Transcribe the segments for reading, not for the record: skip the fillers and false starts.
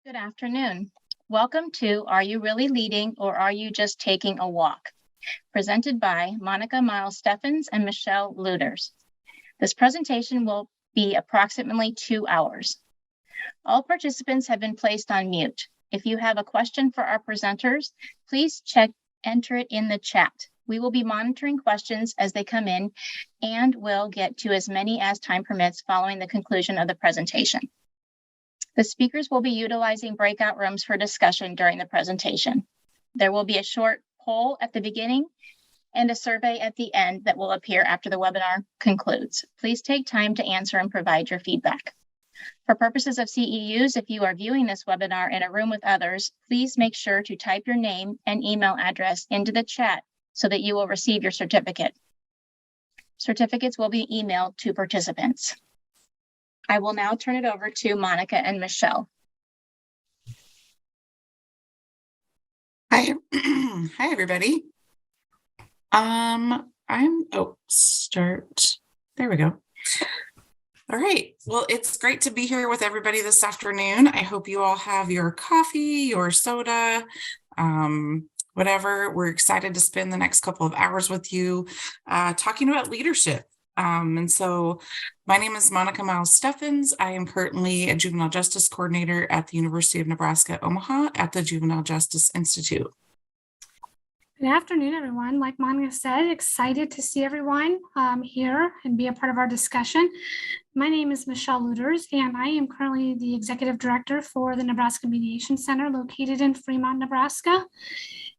Good afternoon. Welcome to Are You Really Leading or Are You Just Taking a Walk? Presented by Monica Miles-Steffen and Michele Lueders. This presentation will be approximately 2 hours. All participants have been placed on mute. If you have a question for our presenters, please enter it in the chat. We will be monitoring questions as they come in and will get to as many as time permits following the conclusion of the presentation. The speakers will be utilizing breakout rooms for discussion during the presentation. There will be a short poll at the beginning and a survey at the end that will appear after the webinar concludes. Please take time to answer and provide your feedback. For purposes of CEUs, if you are viewing this webinar in a room with others, please make sure to type your name and email address into the chat so that you will receive your certificate. Certificates will be emailed to participants. I will now turn it over to Monica and Michele. Hi, hi everybody. Start. There we go. All right. Well, it's great to be here with everybody this afternoon. I hope you all have your coffee, your soda, whatever. We're excited to spend the next couple of hours with you talking about leadership. And so my name is Monica Miles-Steffen. I am currently a juvenile justice coordinator at the University of Nebraska, Omaha at the Juvenile Justice Institute. Good afternoon, everyone. Like Monica said, excited to see everyone here and be a part of our discussion. My name is Michele Lueders, and I am currently the executive director for the Nebraska Mediation Center located in Fremont, Nebraska.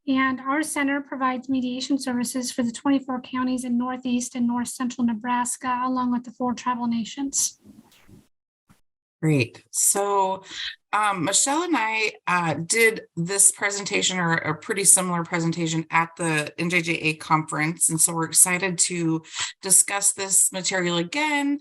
And our center provides mediation services for the 24 counties in Northeast and North Central Nebraska, along with the 4 tribal nations. Great. So Michele and I did this presentation or a pretty similar presentation at the NJJA conference. And so we're excited to discuss this material again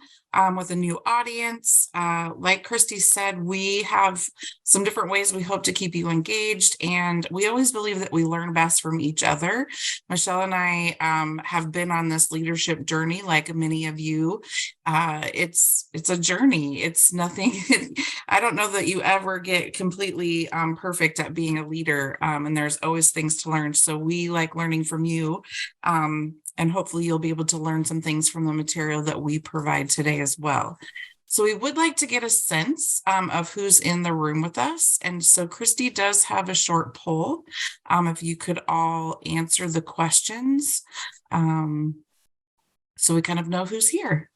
with a new audience. Like Christy said, we have some different ways we hope to keep you engaged. And we always believe that we learn best from each other. Michele and I have been on this leadership journey like many of you. It's a journey. It's nothing. I don't know that you ever get completely perfect at being a leader, and there's always things to learn. So we like learning from you, and hopefully you'll be able to learn some things from the material that we provide today as well. So we would like to get a sense of who's in the room with us. And so Christy does have a short poll. If you could all answer the questions so we kind of know who's here.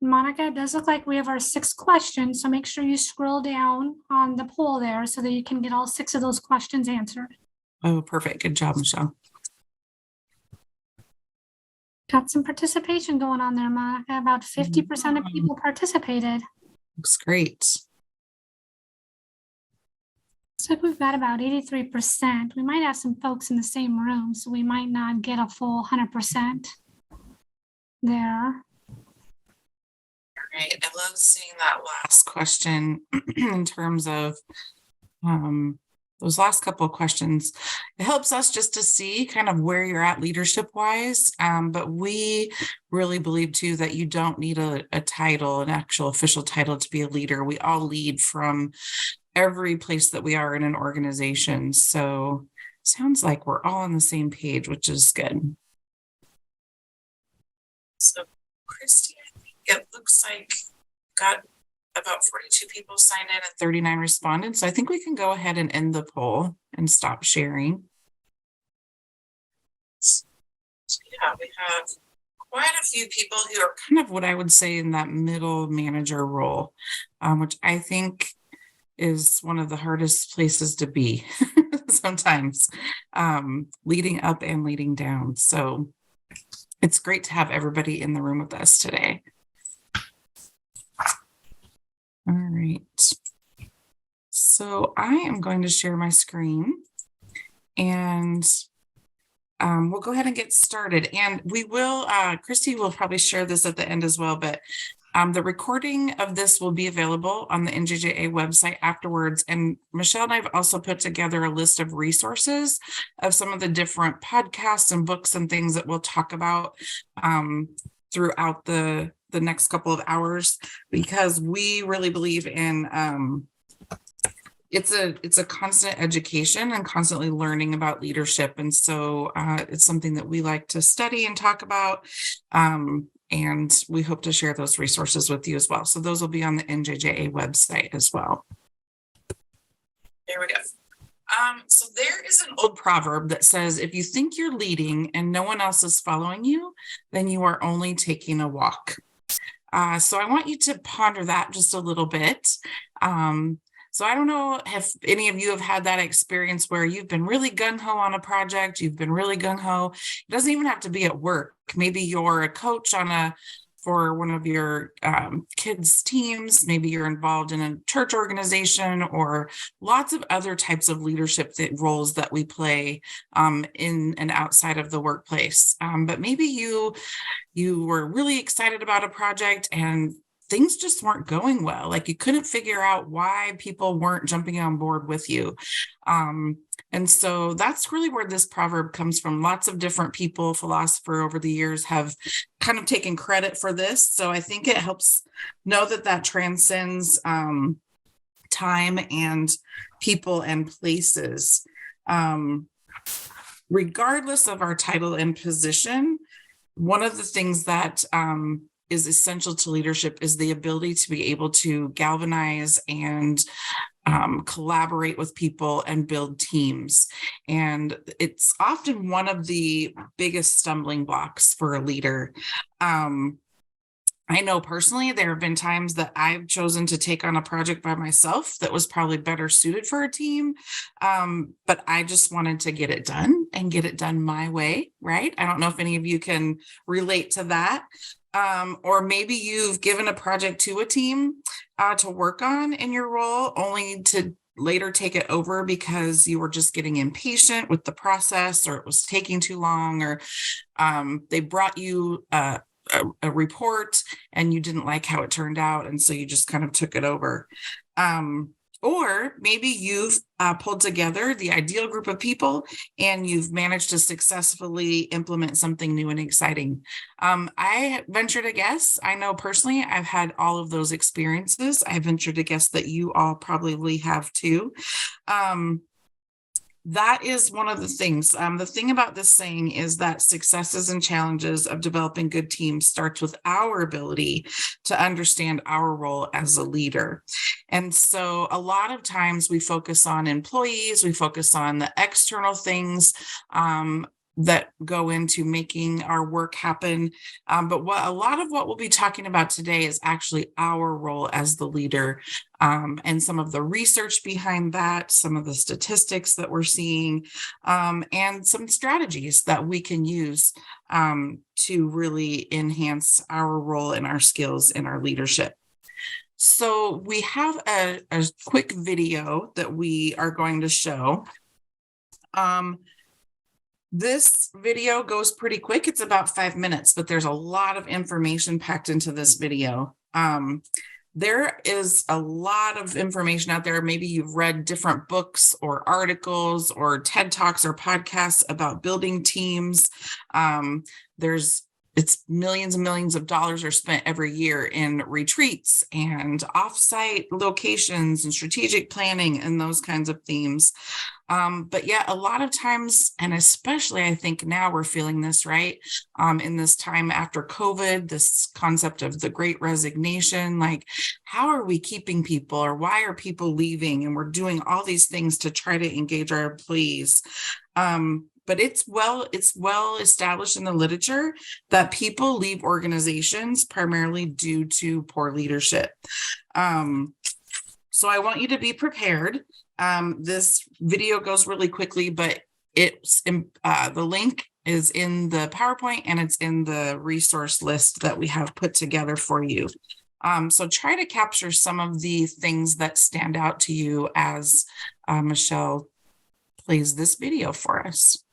Monica, it does look like we have our 6 questions, so make sure you scroll down on the poll there so that you can get all 6 of those questions answered. Oh, perfect. Good job, Michele. Got some participation going on there, Monica. About 50% of people participated. Looks great. So we've got about 83%. We might have some folks in the same room, so we might not get a full 100% there. Right. I love seeing that last question in terms of those last couple of questions. It helps us just to see kind of where you're at leadership wise. But we really believe too that you don't need a title, an actual official title to be a leader. We all lead from every place that we are in an organization. So sounds like we're all on the same page, which is good. So Christy, it looks like got about 42 people signed in and 39 responded. So I think we can go ahead and end the poll and stop sharing. So yeah, we have quite a few people who are kind of what I would say in that middle manager role, which I think is one of the hardest places to be sometimes, leading up and leading down. So it's great to have everybody in the room with us today. All right. So I am going to share my screen and we'll go ahead and get started. And we will, Christy will probably share this at the end as well, but the recording of this will be available on the NJJA website afterwards. And Michele and I have also put together a list of resources of some of the different podcasts and books and things that we'll talk about throughout the the next couple of hours, because we really believe in it's a constant education and constantly learning about leadership. And so it's something that we like to study and talk about. And we hope to share those resources with you as well. So those will be on the NJJA website as well. There we go. So there is an old proverb that says, if you think you're leading and no one else is following you, then you are only taking a walk. So I want you to ponder that just a little bit. So I don't know if any of you have had that experience where you've been really gung-ho on a project, you've been really gung-ho. It doesn't even have to be at work. Maybe you're a coach for one of your kids' teams. Maybe you're involved in a church organization, or lots of other types of leadership roles that we play in and outside of the workplace. But maybe you were really excited about a project and things just weren't going well. Like you couldn't figure out why people weren't jumping on board with you. And so that's really where this proverb comes from. Lots of different people, philosophers over the years have kind of taken credit for this. So I think it helps know that transcends time and people and places. Regardless of our title and position, one of the things that is essential to leadership is the ability to be able to galvanize and collaborate with people and build teams. And it's often one of the biggest stumbling blocks for a leader. I know personally, there have been times that I've chosen to take on a project by myself that was probably better suited for a team. But I just wanted to get it done and get it done my way, right? I don't know if any of you can relate to that. Or maybe you've given a project to a team to work on in your role, only to later take it over because you were just getting impatient with the process, or it was taking too long, or they brought you a report and you didn't like how it turned out, and so you just kind of took it over. Or maybe you've pulled together the ideal group of people and you've managed to successfully implement something new and exciting. I venture to guess, I know personally, I've had all of those experiences. I venture to guess that you all probably have too. That is one of the things. The thing about this saying is that successes and challenges of developing good teams starts with our ability to understand our role as a leader. And so a lot of times we focus on employees, we focus on the external things that go into making our work happen. But a lot of what we'll be talking about today is actually our role as the leader, and some of the research behind that, some of the statistics that we're seeing, and some strategies that we can use to really enhance our role and our skills in our leadership. So we have a quick video that we are going to show. This video goes pretty quick. It's about 5 minutes, but there's a lot of information packed into this video. There is a lot of information out there. Maybe you've read different books or articles or TED Talks or podcasts about building teams. It's millions and millions of dollars are spent every year in retreats and offsite locations and strategic planning and those kinds of themes. But yet a lot of times, and especially I think now we're feeling this, right? In this time after COVID, this concept of the great resignation, like how are we keeping people, or why are people leaving? And we're doing all these things to try to engage our employees. But it's well established in the literature that people leave organizations primarily due to poor leadership. So I want you to be prepared. This video goes really quickly, but the link is in the PowerPoint and it's in the resource list that we have put together for you. So try to capture some of the things that stand out to you as Michele plays this video for us.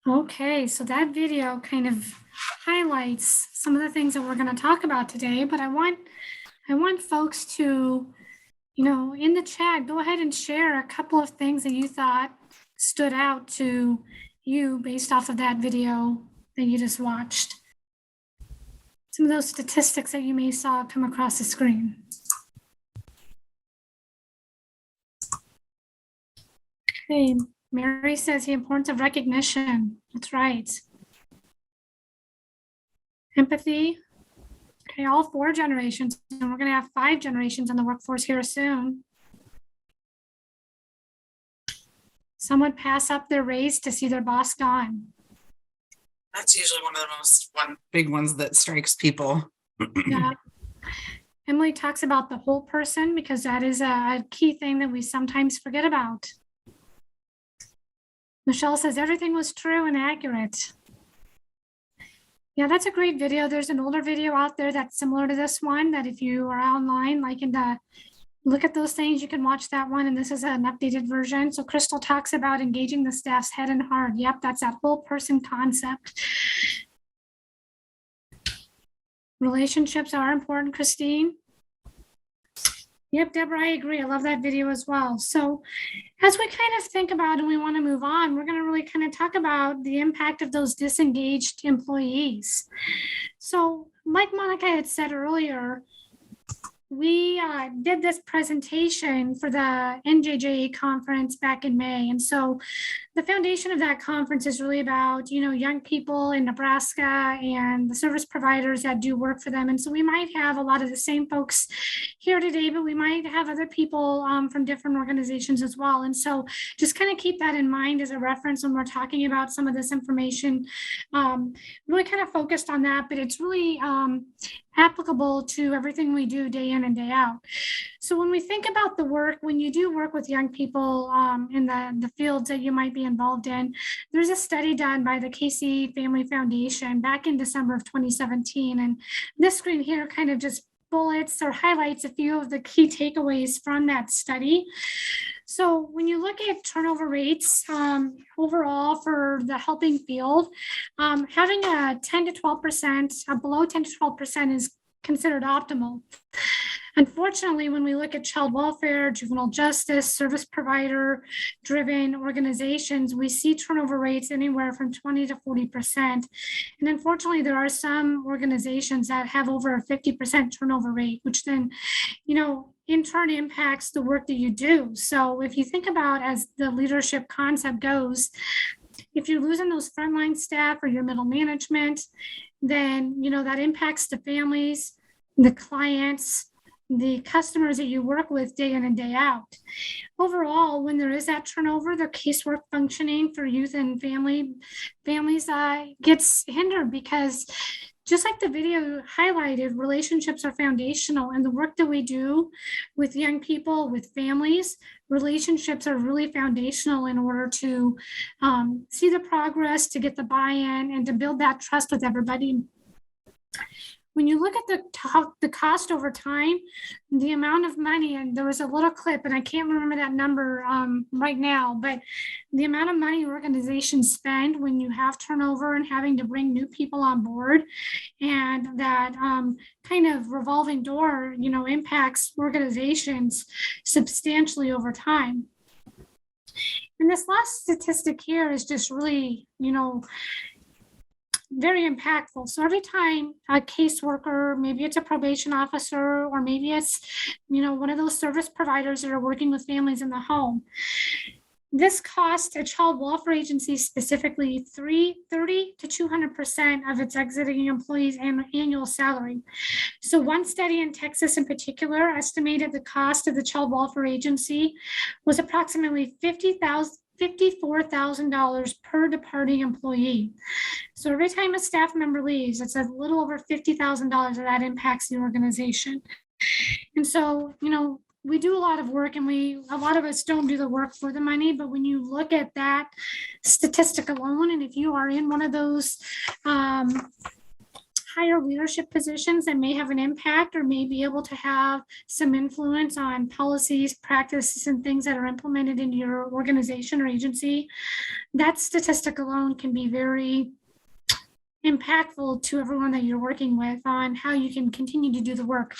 Okay, so that video kind of highlights some of the things that we're going to talk about today, but I want folks to, in the chat, go ahead and share a couple of things that you thought stood out to you based off of that video that you just watched. Some of those statistics that you may saw come across the screen. Okay, Mary says the importance of recognition. That's right. Empathy. Okay, all 4 generations, and we're going to have 5 generations in the workforce here soon. Some would pass up their raise to see their boss gone. That's usually one of the big ones that strikes people. Yeah. Emily talks about the whole person because that is a key thing that we sometimes forget about. Michele says everything was true and accurate. Yeah, that's a great video. There's an older video out there that's similar to this one that if you are online, like in the look at those things, you can watch that one. And this is an updated version. So Crystal talks about engaging the staff's head and heart. Yep, that's that whole person concept. Relationships are important, Christine. Yep, Deborah, I agree. I love that video as well. So as we kind of think about and we want to move on, we're going to really kind of talk about the impact of those disengaged employees. So like Monica had said earlier, we did this presentation for the NJJA conference back in May. And so the foundation of that conference is really about, young people in Nebraska and the service providers that do work for them. And so we might have a lot of the same folks here today, but we might have other people from different organizations as well. And so just kind of keep that in mind as a reference when we're talking about some of this information. Really kind of focused on that, but it's really applicable to everything we do day in and day out. So when we think about the work, when you do work with young people in the fields that you might be involved in, there's a study done by the Casey Family Foundation back in December of 2017. And this screen here kind of just bullets or highlights a few of the key takeaways from that study. So when you look at turnover rates overall for the helping field, having a 10 to 12%, below 10 to 12% is considered optimal. Unfortunately, when we look at child welfare, juvenile justice, service provider driven organizations, we see turnover rates anywhere from 20 to 40%. And unfortunately, there are some organizations that have over a 50% turnover rate, which then, in turn impacts the work that you do. So if you think about as the leadership concept goes, if you're losing those frontline staff or your middle management, then, that impacts the families, the clients, the customers that you work with day in and day out. Overall, when there is that turnover, the casework functioning for youth and families gets hindered because just like the video highlighted, relationships are foundational, and the work that we do with young people, with families, relationships are really foundational in order to see the progress, to get the buy-in, and to build that trust with everybody. When you look at the cost over time, the amount of money, and there was a little clip, and I can't remember that number right now, but the amount of money organizations spend when you have turnover and having to bring new people on board, and that kind of revolving door, impacts organizations substantially over time. And this last statistic here is just really, very impactful. So every time a caseworker, maybe it's a probation officer, or maybe it's, one of those service providers that are working with families in the home, this costs a child welfare agency specifically 30 to 200% of its exiting employees' annual salary. So one study in Texas in particular estimated the cost of the child welfare agency was approximately $54,000 per departing employee. So every time a staff member leaves, it's a little over $50,000 that impacts the organization. And so, we do a lot of work, and a lot of us don't do the work for the money, but when you look at that statistic alone, and if you are in one of those higher leadership positions that may have an impact or may be able to have some influence on policies, practices, and things that are implemented in your organization or agency, that statistic alone can be very impactful to everyone that you're working with on how you can continue to do the work.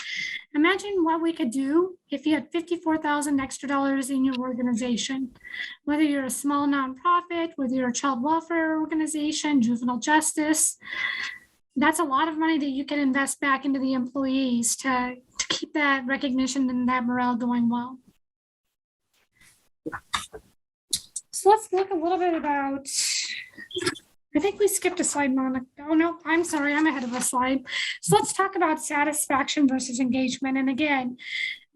Imagine what we could do if you had $54,000 extra dollars in your organization, whether you're a small nonprofit, whether you're a child welfare organization, juvenile justice. That's a lot of money that you can invest back into the employees to keep that recognition and that morale going well. So let's look a little bit about, I think we skipped a slide, Monica. Oh, no, I'm sorry. I'm ahead of a slide. So let's talk about satisfaction versus engagement. And again,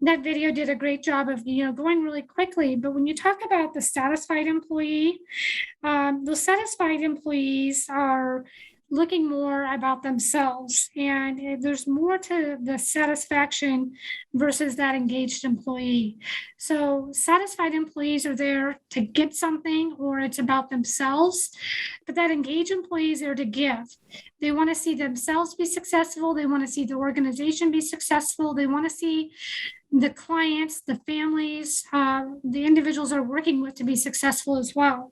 that video did a great job of, going really quickly. But when you talk about the satisfied employee, those satisfied employees are looking more about themselves, and there's more to the satisfaction versus that engaged employee. So satisfied employees are there to get something, or it's about themselves, but that engaged employees are to give. They want to see themselves be successful. They want to see the organization be successful. They want to see the clients, the families, the individuals they're working with to be successful as well.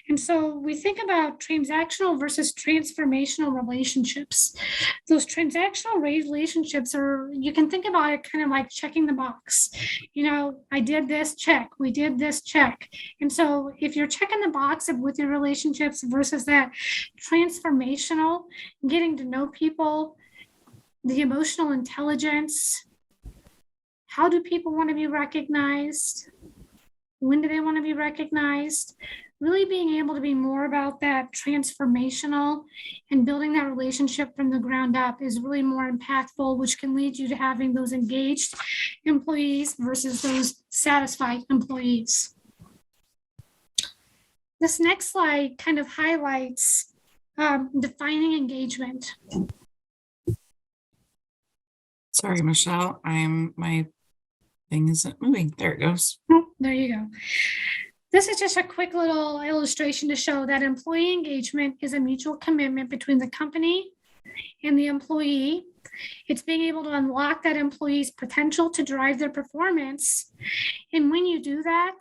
And so we think about transactional versus transformational relationships. Those transactional relationships are, you can think about it kind of like checking the box. I did this, check. We did this, check. And so if you're checking the box with your relationships versus that transformational, getting to know people, the emotional intelligence, how do people want to be recognized? When do they want to be recognized? Really being able to be more about that transformational and building that relationship from the ground up is really more impactful, which can lead you to having those engaged employees versus those satisfied employees. This next slide kind of highlights defining engagement. Sorry, Michelle, my thing isn't moving. There it goes. Oh, there you go. This is just a quick little illustration to show that employee engagement is a mutual commitment between the company and the employee. It's being able to unlock that employee's potential to drive their performance. And when you do that,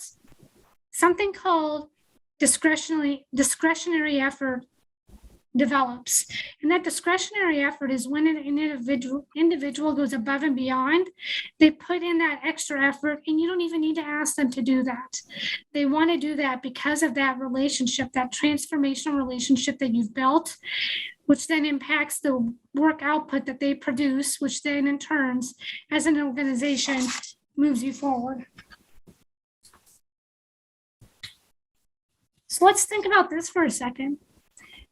something called discretionary effort develops. And that discretionary effort is when an individual goes above and beyond. They put in that extra effort, and you don't even need to ask them to do that. They want to do that because of that relationship, that transformational relationship that you've built, which then impacts the work output that they produce, which then in turns, as an organization, moves you forward. So let's think about this for a second.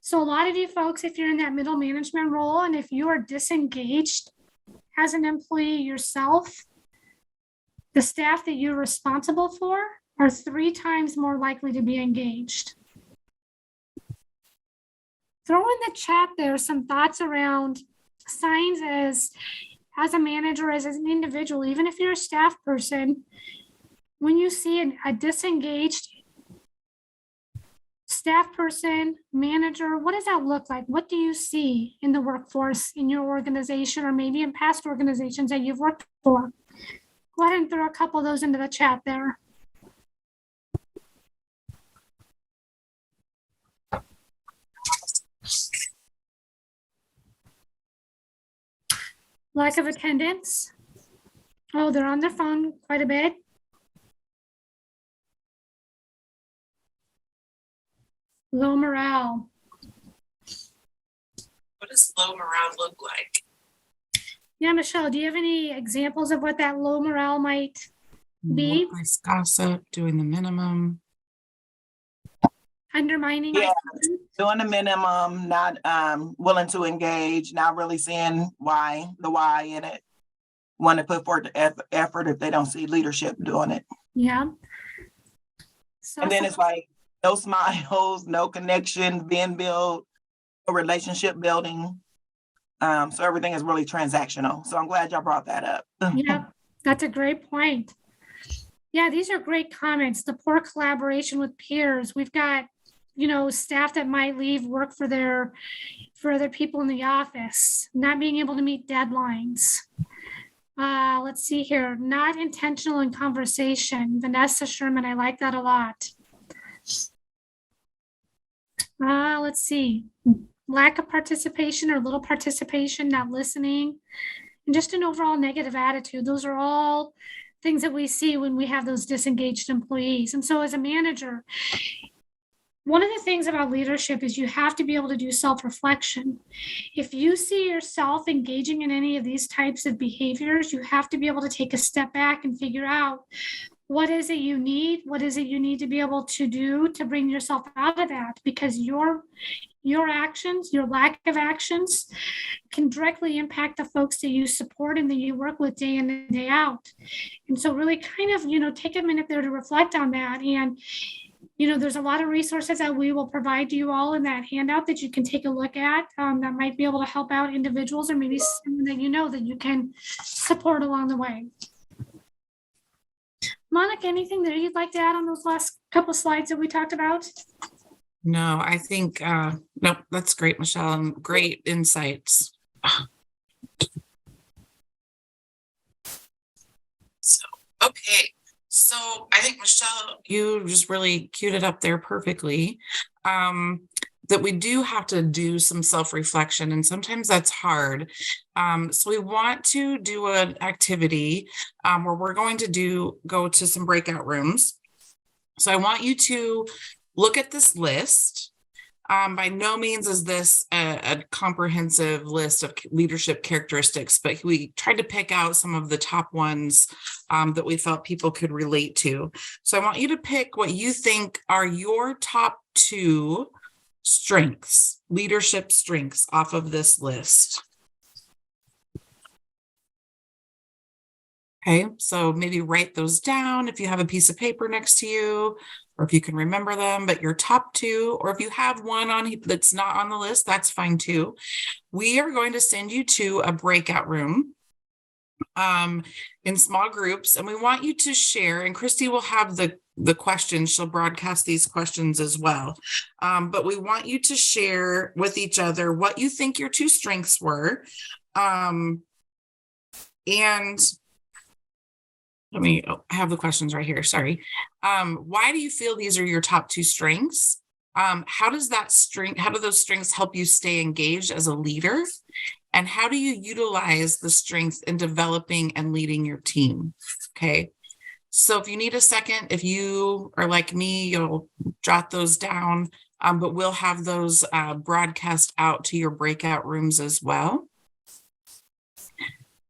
So a lot of you folks, if you're in that middle management role, and if you are disengaged as an employee yourself, the staff that you're responsible for are 3 times more likely to be engaged. Throw in the chat there some thoughts around signs as a manager, as an individual, even if you're a staff person, when you see a disengaged staff person, manager, what does that look like? What do you see in the workforce in your organization, or maybe in past organizations that you've worked for? Go ahead and throw a couple of those into the chat there. Lack of attendance. Oh, they're on their phone quite a bit. Low morale. What does low morale look like? Yeah, Michelle, do you have any examples of what that low morale might be? Workplace gossip, doing the minimum. Undermining. Yeah, doing the minimum, not willing to engage, not really seeing the why in it. Want to put forth the effort if they don't see leadership doing it. Yeah. So, and then it's like no smiles, no connections being built, no relationship building. So everything is really transactional. So I'm glad y'all brought that up. Yeah, that's a great point. Yeah, these are great comments. The poor collaboration with peers. We've got staff that might leave work for other people in the office, not being able to meet deadlines. Let's see here, not intentional in conversation. Vanessa Sherman, I like that a lot. Let's see, lack of participation or little participation, not listening, and just an overall negative attitude. Those are all things that we see when we have those disengaged employees. And so as a manager, one of the things about leadership is you have to be able to do self-reflection. If you see yourself engaging in any of these types of behaviors, you have to be able to take a step back and figure out what is it you need? What is it you need to be able to do to bring yourself out of that? Because your actions, your lack of actions can directly impact the folks that you support and that you work with day in and day out. And so really kind of, take a minute there to reflect on that. And there's a lot of resources that we will provide to you all in that handout that you can take a look at that might be able to help out individuals or maybe someone that that you can support along the way. Monica, anything that you'd like to add on those last couple of slides that we talked about? No, I think, nope, that's great, Michele, and great insights. Okay. So I think, Michele, you just really queued it up there perfectly, that we do have to do some self-reflection, and sometimes that's hard. So we want to do an activity where we're going to go to some breakout rooms. So I want you to look at this list. By no means is this a comprehensive list of leadership characteristics, but we tried to pick out some of the top ones that we felt people could relate to. So I want you to pick what you think are your top 2 strengths, leadership strengths off of this list. Okay, so maybe write those down if you have a piece of paper next to you, or if you can remember them, but your top 2, or if you have one that's not on the list, that's fine too. We are going to send you to a breakout room in small groups, and we want you to share, and Christy will have the questions. She'll broadcast these questions as well. But we want you to share with each other what you think your 2 strengths were. And I have the questions right here. Sorry. Why do you feel these are your top 2 strengths? How do those strengths help you stay engaged as a leader? And how do you utilize the strength in developing and leading your team? Okay. So if you need a second, if you are like me, you'll jot those down, but we'll have those broadcast out to your breakout rooms as well.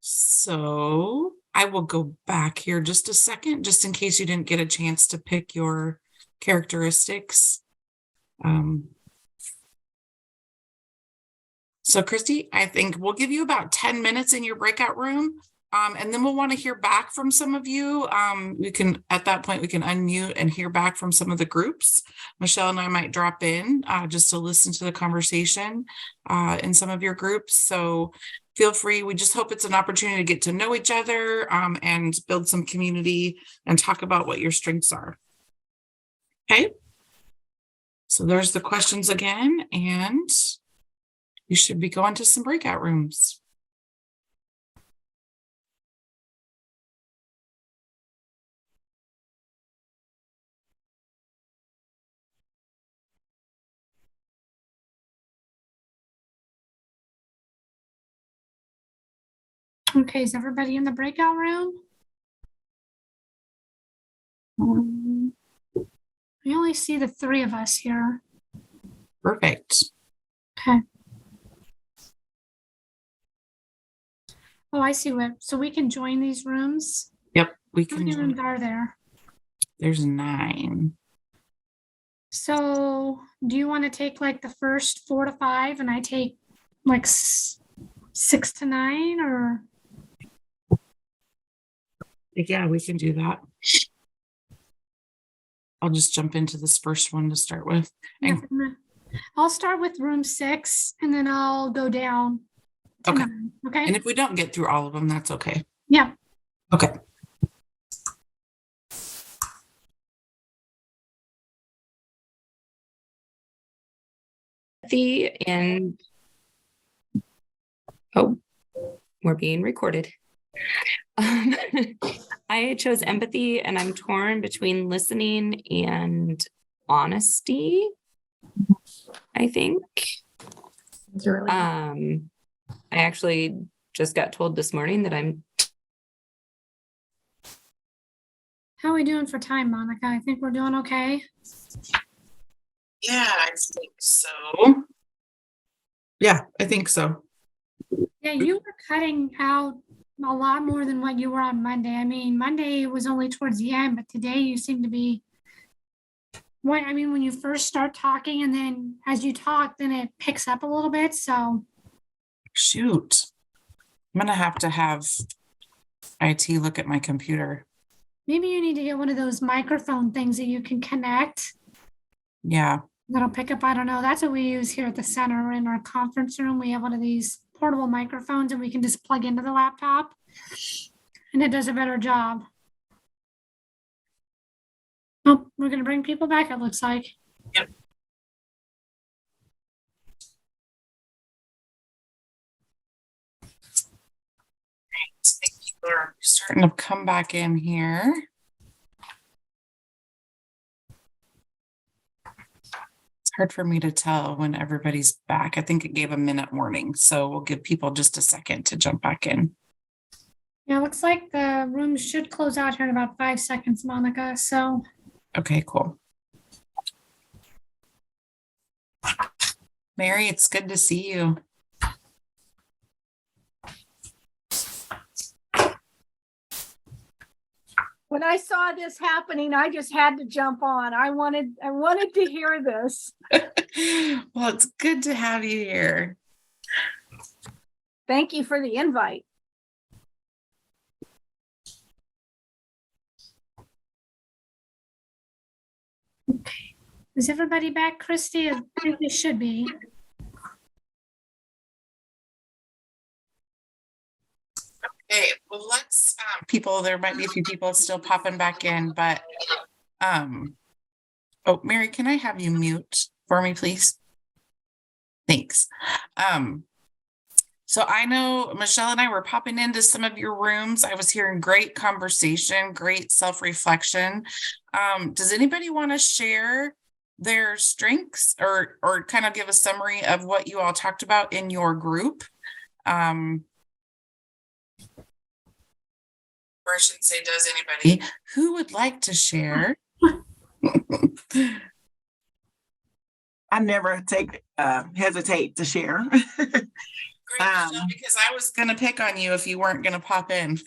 So I will go back here just a second, just in case you didn't get a chance to pick your characteristics. So Christy, I think we'll give you about 10 minutes in your breakout room. And then we'll want to hear back from some of you. At that point, we can unmute and hear back from some of the groups. Michele and I might drop in just to listen to the conversation in some of your groups. So feel free. We just hope it's an opportunity to get to know each other and build some community and talk about what your strengths are. Okay. So there's the questions again, and you should be going to some breakout rooms. Okay, is everybody in the breakout room? I only see the 3 of us here. Perfect. Okay. Oh, I see what. So we can join these rooms? Yep, we How can. many rooms are there? There's 9. So do you want to take like the first 4 to 5 and I take like 6 to 9, or? Yeah, we can do that. I'll just jump into this first one to start with. Yeah, I'll start with room 6 and then I'll go down to 9. Okay. And if we don't get through all of them, that's okay. Yeah. Okay. empathy and we're being recorded. I chose empathy, and I'm torn between listening and honesty, I think. I actually just got told this morning that How are we doing for time, Monica? I think we're doing okay. Yeah, I think so. Yeah, I think so. Yeah, you were cutting out a lot more than what you were on Monday. I mean, Monday was only towards the end, but today you seem to be when you first start talking and then as you talk, then it picks up a little bit. So Shoot. I'm gonna have to have IT look at my computer. maybe you need to get one of those microphone things that you can connect. Yeah. That'll pick up. I don't know. That's what we use here at the center in our conference room. We have one of these portable microphones and we can just plug into the laptop and it does a better job. Oh, we're going to bring people back, it looks like. Yep. Right. I think people are starting to come back in here. It's hard for me to tell when everybody's back. I think it gave a minute warning, so we'll give people just a second to jump back in. Yeah, looks like the room should close out here in about 5 seconds, Monica. So Okay, cool. Mary, it's good to see you. When I saw this happening, I just had to jump on. I wanted to hear this. Well, it's good to have you here. Thank you for the invite. okay. Is everybody back, Christy? I think they should be. Okay, well, let's people, there might be a few people still popping back in, but oh, Mary, can I have you mute for me, please? Thanks. So I know Michele and I were popping into some of your rooms. I was hearing great conversation, great self-reflection. Does anybody want to share their strengths or kind of give a summary of what you all talked about in your group? Or I shouldn't say, does anybody? Who would like to share? I never hesitate to share. Great, Michele, because I was going to pick on you if you weren't going to pop in.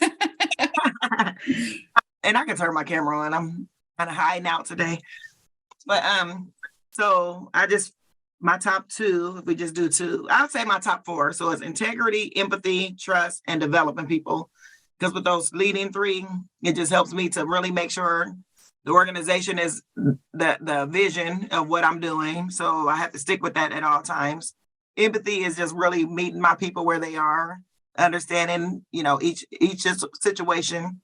And I can turn my camera on. I'm kind of hiding out today. But so my top two, if we just do two, I would say my top four. So it's integrity, empathy, trust, and developing people. Because with those leading three, it just helps me to really make sure the organization is the vision of what I'm doing. So I have to stick with that at all times. Empathy is just really meeting my people where they are, understanding, each situation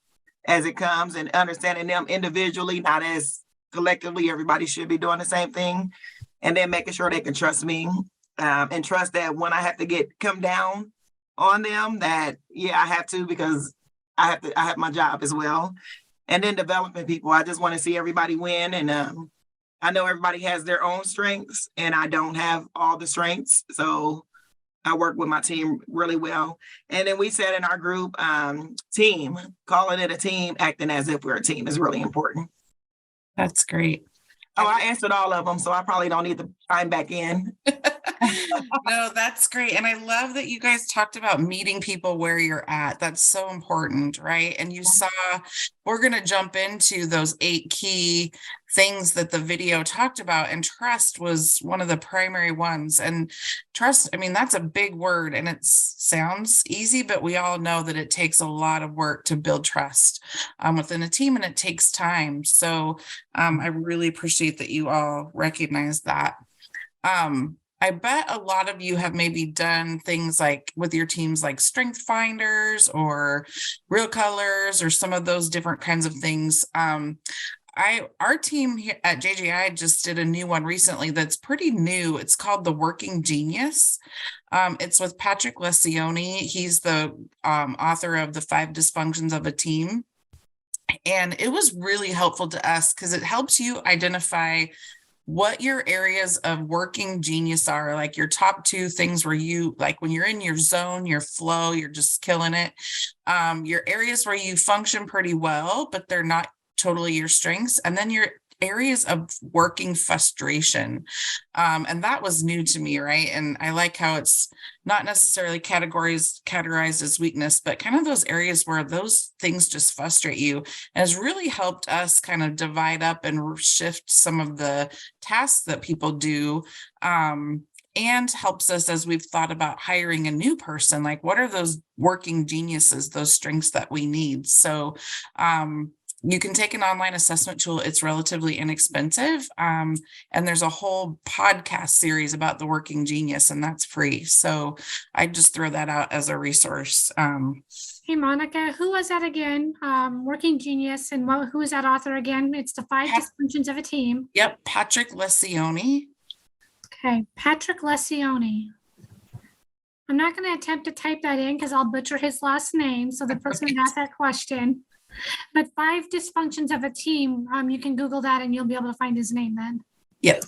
as it comes and understanding them individually, not as collectively. Everybody should be doing the same thing. And then making sure they can trust me and trust that when I have to come down on them, that, yeah, I have to, because I have my job as well. And then developing people. I just want to see everybody win. And I know everybody has their own strengths and I don't have all the strengths. So I work with my team really well. And then we said in our group, team, calling it a team, acting as if we're a team is really important. That's great. Oh, I answered all of them, so I probably don't need to chime back in. No, that's great. And I love that you guys talked about meeting people where you're at. That's so important, right? And you saw, we're going to jump into those 8 key things that the video talked about, and trust was one of the primary ones. And trust, I mean, that's a big word and it sounds easy, but we all know that it takes a lot of work to build trust within a team, and it takes time. So I really appreciate that you all recognize that. I bet a lot of you have maybe done things like with your teams, like strength finders or real colors or some of those different kinds of things. our team here at JJI just did a new one recently that's pretty new. It's called The Working Genius. It's with Patrick Lencioni. He's the author of The 5 Dysfunctions of a Team. And it was really helpful to us because it helps you identify what your areas of working genius are, like your top 2 things where you, like when you're in your zone, your flow, you're just killing it. Your areas where you function pretty well, but they're not totally your strengths. And then your areas of working frustration. And that was new to me, right? And I like how it's not necessarily categorized as weakness, but kind of those areas where those things just frustrate you. And has really helped us kind of divide up and shift some of the tasks that people do. And helps us as we've thought about hiring a new person, like what are those working geniuses, those strengths that we need? So you can take an online assessment tool. It's relatively inexpensive. And there's a whole podcast series about the working genius, and that's free. So I just throw that out as a resource. Hey, Monica, who was that again? Working Genius, and who is that author again? It's the 5 Dysfunctions of a Team. Yep, Patrick Lencioni. Okay, Patrick Lencioni. I'm not going to attempt to type that in because I'll butcher his last name. So the person who asked that question. But 5 Dysfunctions of a Team, you can Google that and you'll be able to find his name then. Yep.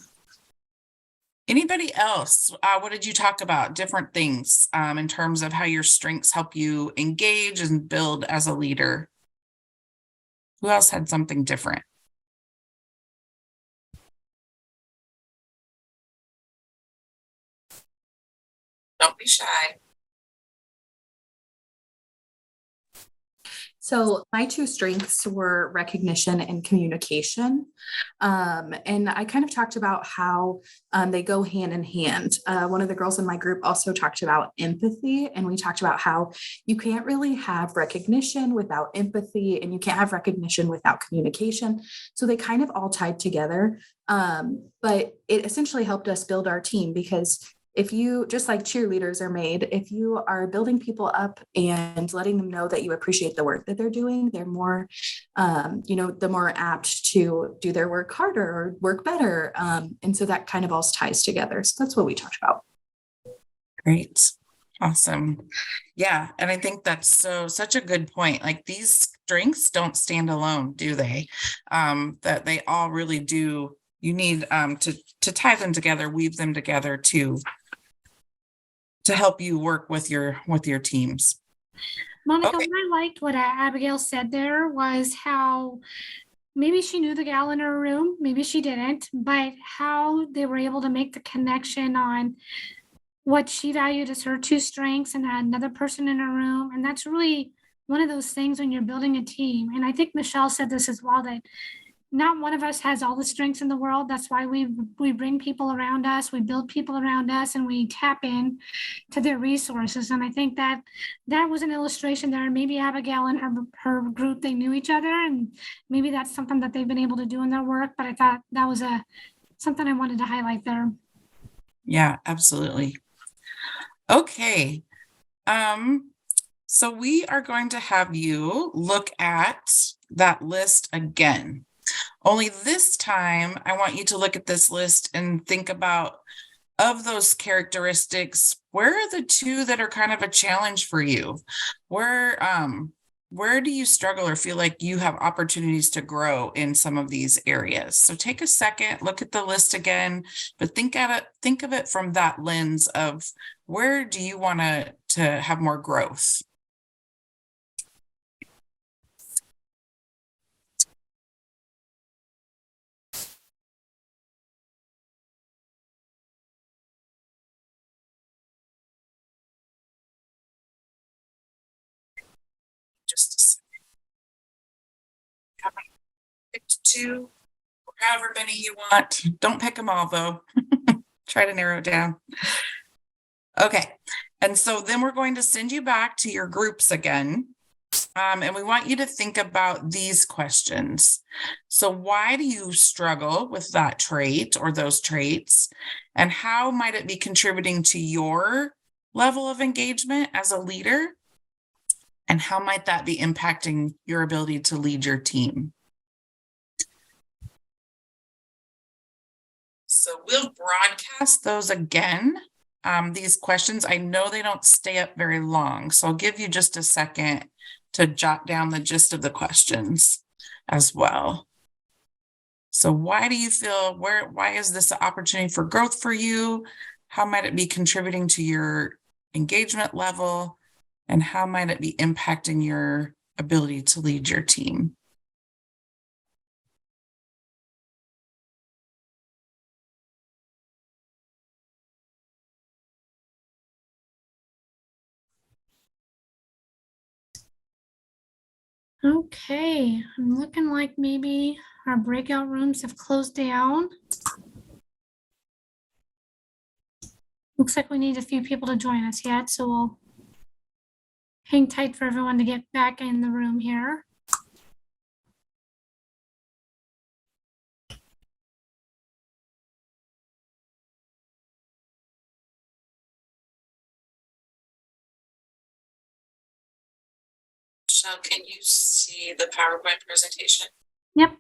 Anybody else? What did you talk about? Different things in terms of how your strengths help you engage and build as a leader. Who else had something different? Don't be shy. So my 2 strengths were recognition and communication. And I kind of talked about how they go hand in hand. One of the girls in my group also talked about empathy, and we talked about how you can't really have recognition without empathy, and you can't have recognition without communication. So they kind of all tied together. But it essentially helped us build our team because if you, just like cheerleaders are made, if you are building people up and letting them know that you appreciate the work that they're doing, they're more, the more apt to do their work harder or work better. And so that kind of all ties together. So that's what we talked about. Great. Awesome. Yeah. And I think that's such a good point. Like these strengths don't stand alone, do they? That they all really do. You need to tie them together, weave them together to help you work with your teams. Monica, Okay. what I liked what Abigail said there was how maybe she knew the gal in her room, maybe she didn't, but how they were able to make the connection on what she valued as her 2 strengths and another person in her room. And that's really one of those things when you're building a team. And I think Michele said this as well, that not one of us has all the strengths in the world. That's why we bring people around us, we build people around us, and we tap in to their resources. And I think that was an illustration there. Maybe Abigail and her group, they knew each other, and maybe that's something that they've been able to do in their work. But I thought that was something I wanted to highlight there. Yeah, absolutely. Okay. So we are going to have you look at that list again. Only this time, I want you to look at this list and think about, of those characteristics, where are the 2 that are kind of a challenge for you? Where do you struggle or feel like you have opportunities to grow in some of these areas? So take a second, look at the list again, but think of it from that lens of where do you want to have more growth? Just a second. Pick 2, or however many you want. Don't pick them all, though. Try to narrow it down. Okay. And so then we're going to send you back to your groups again. And we want you to think about these questions. So why do you struggle with that trait or those traits? And how might it be contributing to your level of engagement as a leader? And how might that be impacting your ability to lead your team? broadcast those again. These questions, I know they don't stay up very long, so I'll give you just a second to jot down the gist of the questions as well. So why do you feel, why is this an opportunity for growth for you? How might it be contributing to your engagement level? And how might it be impacting your ability to lead your team? Okay, I'm looking like maybe our breakout rooms have closed down. Looks like we need a few people to join us yet, so we'll hang tight for everyone to get back in the room here. So can you see the PowerPoint presentation? Yep.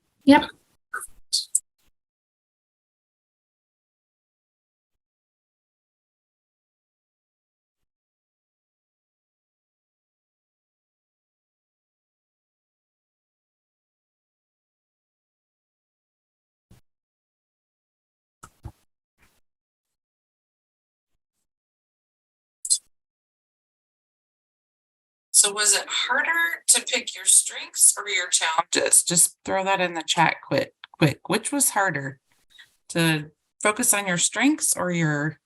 So was it harder to pick your strengths or your challenges? Just throw that in the chat quick. Which was harder, to focus on your strengths or your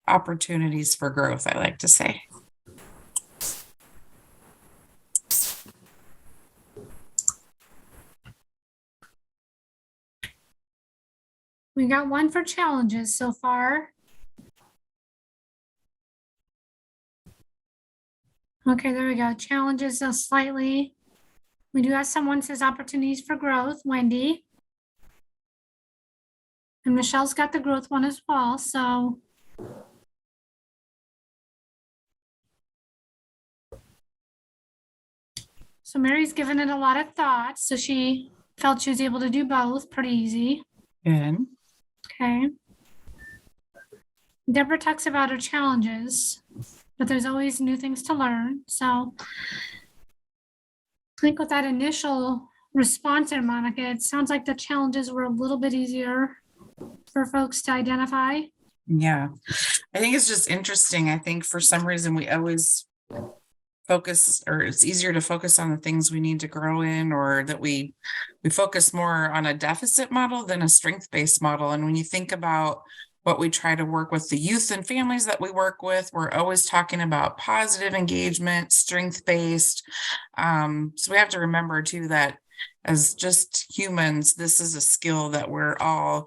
opportunities for growth, I like to say. We got one for challenges so far. Okay, there we go. Challenges slightly. We do have someone says opportunities for growth, Wendy. And Michelle's got the growth one as well, so. So Mary's given it a lot of thought, so she felt she was able to do both pretty easy. Good. Okay. Deborah talks about her challenges, but there's always new things to learn. So I think with that initial response there, Monica, it sounds like the challenges were a little bit easier for folks to identify. Yeah, I think it's just interesting. I think for some reason we always focus, or it's easier to focus on the things we need to grow in, or that we focus more on a deficit model than a strength-based model. And when you think about what we try to work with the youth and families that we work with, we're always talking about positive engagement, strength-based. So we have to remember too that as just humans, this is a skill that we're all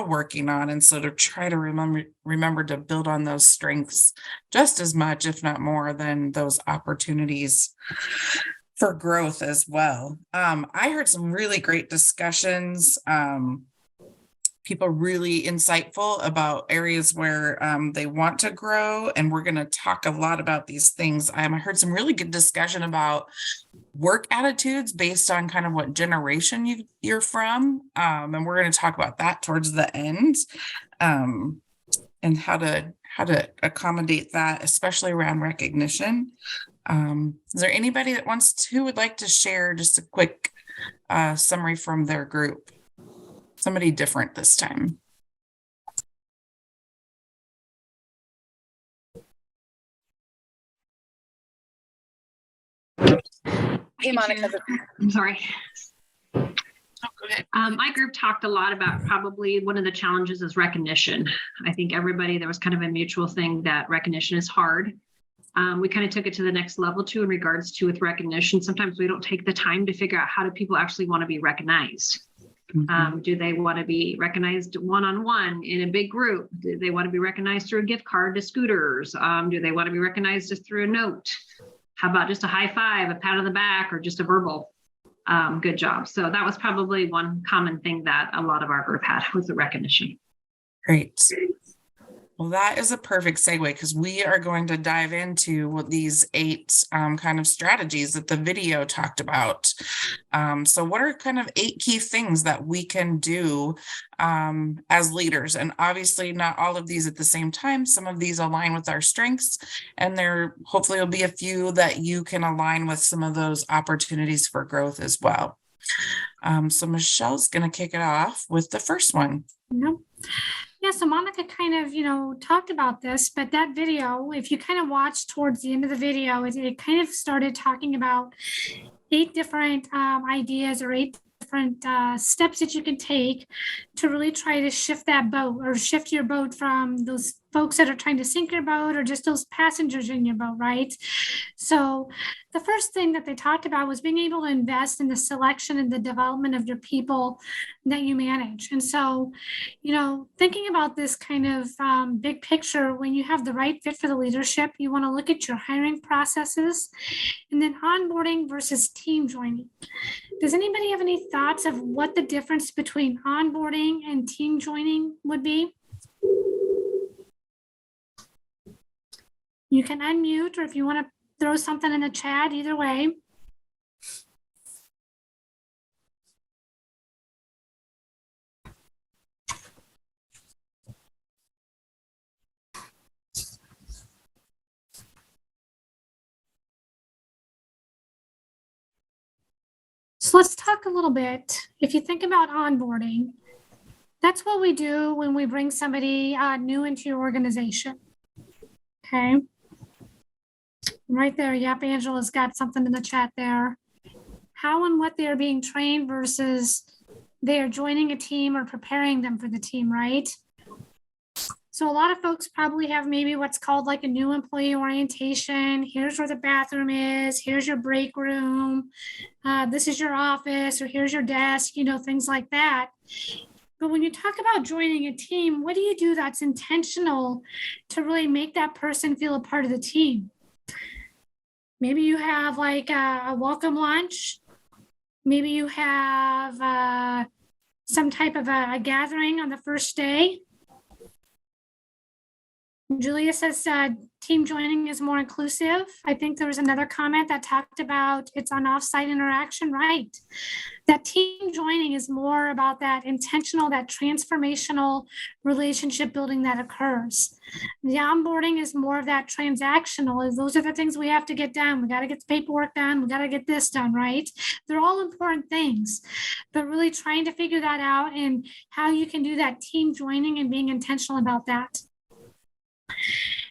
working on. And so to try to remember to build on those strengths just as much, if not more, than those opportunities for growth as well. I heard some really great discussions. People really insightful about areas where they want to grow. And we're going to talk a lot about these things. I heard some really good discussion about work attitudes based on kind of what generation you're from. And we're going to talk about that towards the end, and how to accommodate that, especially around recognition. Is there anybody who would like to share just a quick summary from their group? Somebody different this time. Hey, Monica. I'm sorry. Oh, go ahead. My group talked a lot about probably one of the challenges is recognition. I think there was kind of a mutual thing that recognition is hard. We kind of took it to the next level too in regards to with recognition. Sometimes we don't take the time to figure out how do people actually want to be recognized. Mm-hmm. Do they want to be recognized one-on-one in a big group? Do they want to be recognized through a gift card to scooters? Do they want to be recognized just through a note? How about just a high five, a pat on the back, or just a verbal good job? So that was probably one common thing that a lot of our group had was the recognition. Great. Well, that is a perfect segue because we are going to dive into what these 8 kind of strategies that the video talked about. So what are kind of 8 key things that we can do as leaders? And obviously not all of these at the same time. Some of these align with our strengths, and there hopefully will be a few that you can align with some of those opportunities for growth as well. So Michelle's going to kick it off with the first one. Yeah, so Monica kind of, talked about this, but that video, if you kind of watch towards the end of the video, it kind of started talking about 8 different ideas or 8 different steps that you can take to really try to shift that boat or shift your boat from those folks that are trying to sink your boat or just those passengers in your boat, right? So the first thing that they talked about was being able to invest in the selection and the development of your people that you manage. And so, thinking about this kind of big picture, when you have the right fit for the leadership, you want to look at your hiring processes and then onboarding versus team joining. Does anybody have any thoughts of what the difference between onboarding and team joining would be? You can unmute, or if you want to throw something in the chat, either way. So let's talk a little bit. If you think about onboarding, that's what we do when we bring somebody new into your organization. Okay. Right there, yep, Angela's got something in the chat there. How and what they are being trained versus they are joining a team or preparing them for the team, right? So a lot of folks probably have maybe what's called like a new employee orientation. Here's where the bathroom is. Here's your break room. This is your office, or here's your desk, things like that. But when you talk about joining a team, what do you do that's intentional to really make that person feel a part of the team? Maybe you have like a welcome lunch. Maybe you have some type of a gathering on the first day. Julia says team joining is more inclusive. I think there was another comment that talked about it's an offsite interaction, right? That team joining is more about that intentional, that transformational relationship building that occurs. The onboarding is more of that transactional. Those are the things we have to get done. We got to get the paperwork done. We got to get this done, right? They're all important things, but really trying to figure that out and how you can do that team joining and being intentional about that.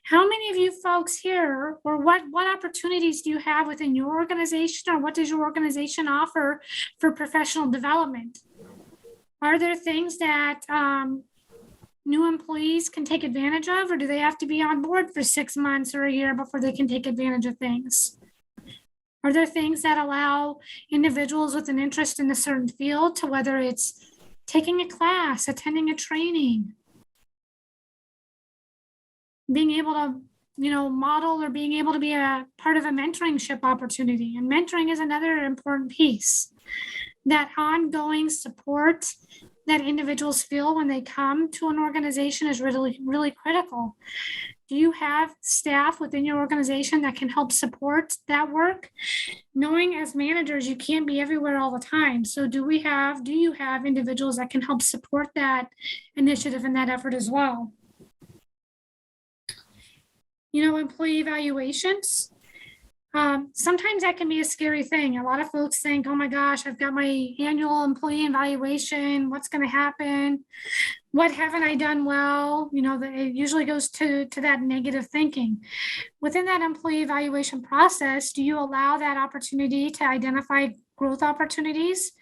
How many of you folks here, or what opportunities do you have within your organization, or what does your organization offer for professional development? Are there things that new employees can take advantage of, or do they have to be on board for 6 months or a year before they can take advantage of things? Are there things that allow individuals with an interest in a certain field to, whether it's taking a class, attending a training, being able to, model, or being able to be a part of a mentorship opportunity? And mentoring is another important piece. That ongoing support that individuals feel when they come to an organization is really, really critical. Do you have staff within your organization that can help support that work? Knowing as managers, you can't be everywhere all the time. So do you have individuals that can help support that initiative and that effort as well? Employee evaluations. Sometimes that can be a scary thing. A lot of folks think, oh my gosh, I've got my annual employee evaluation. What's going to happen? What haven't I done well? It usually goes to that negative thinking. Within that employee evaluation process, do you allow that opportunity to identify growth opportunities,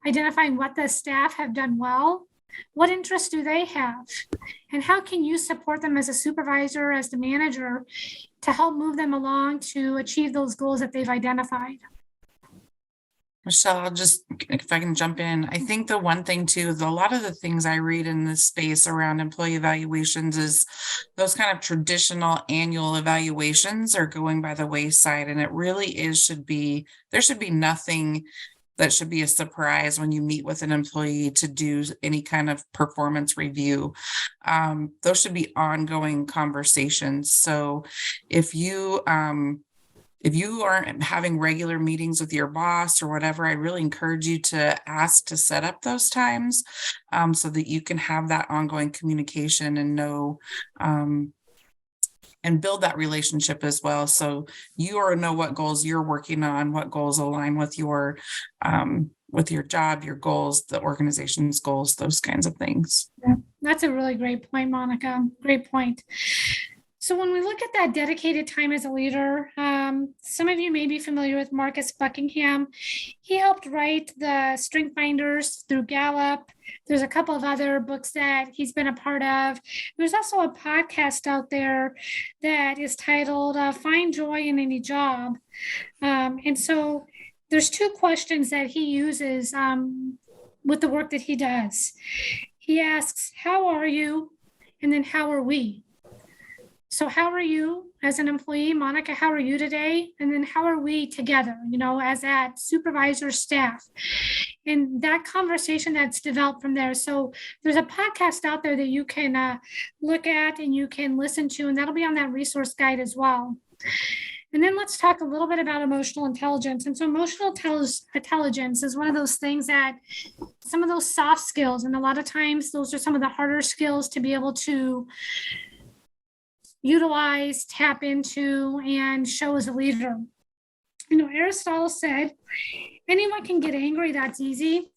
identifying what the staff have done well? What interests do they have? And how can you support them as a supervisor, as the manager, to help move them along to achieve those goals that they've identified? Michele, if I can jump in, I think the one thing too is a lot of the things I read in this space around employee evaluations is those kind of traditional annual evaluations are going by the wayside, and it really there should be nothing that should be a surprise when you meet with an employee to do any kind of performance review. Those should be ongoing conversations. So if you aren't having regular meetings with your boss or whatever, I really encourage you to ask to set up those times, so that you can have that ongoing communication and know, and build that relationship as well. So you know what goals you're working on, what goals align with your job, your goals, the organization's goals, those kinds of things. Yeah, that's a really great point, Monica. Great point. So when we look at that dedicated time as a leader, some of you may be familiar with Marcus Buckingham. He helped write the Strength Finders through Gallup. There's a couple of other books that he's been a part of. There's also a podcast out there that is titled Find Joy in Any Job. And so there's two questions that he uses with the work that he does. He asks, how are you? And then how are we? So how are you as an employee? Monica, how are you today? And then how are we together, as that supervisor staff? And that conversation that's developed from there. So there's a podcast out there that you can look at and you can listen to, and that'll be on that resource guide as well. And then let's talk a little bit about emotional intelligence. And so emotional intelligence is one of those things that some of those soft skills, and a lot of times those are some of the harder skills to be able to utilize, tap into, and show as a leader. Aristotle said, anyone can get angry, that's easy.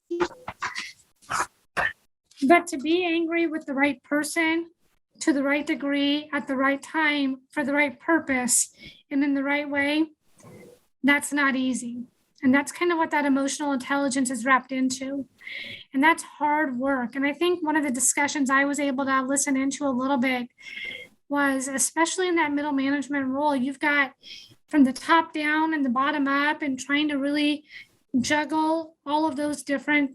But to be angry with the right person, to the right degree, at the right time, for the right purpose, and in the right way, that's not easy. And that's kind of what that emotional intelligence is wrapped into. And that's hard work. And I think one of the discussions I was able to listen into a little bit was, especially in that middle management role, you've got from the top down and the bottom up, and trying to really juggle all of those different,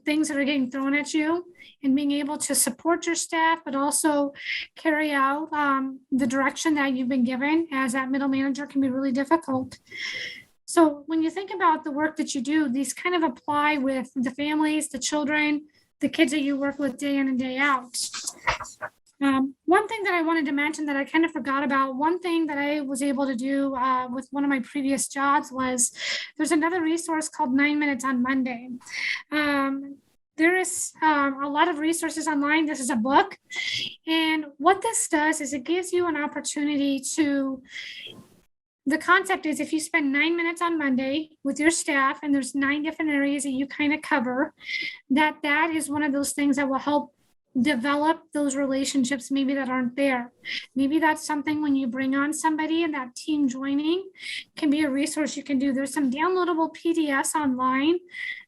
things that are getting thrown at you, and being able to support your staff, but also carry out the direction that you've been given as that middle manager can be really difficult. So when you think about the work that you do, these kind of apply with the families, the children, the kids that you work with day in and day out. One thing that I wanted to mention that I kind of forgot about, one thing that I was able to do with one of my previous jobs was, there's another resource called 9 Minutes on Monday. There is a lot of resources online. This is a book. And what this does is it gives you an opportunity to, the concept is, if you spend 9 minutes on Monday with your staff, and there's 9 different areas that you kind of cover, that is one of those things that will help develop those relationships maybe that aren't there. Maybe that's something when you bring on somebody, and that team joining can be a resource you can do. There's some downloadable PDFs online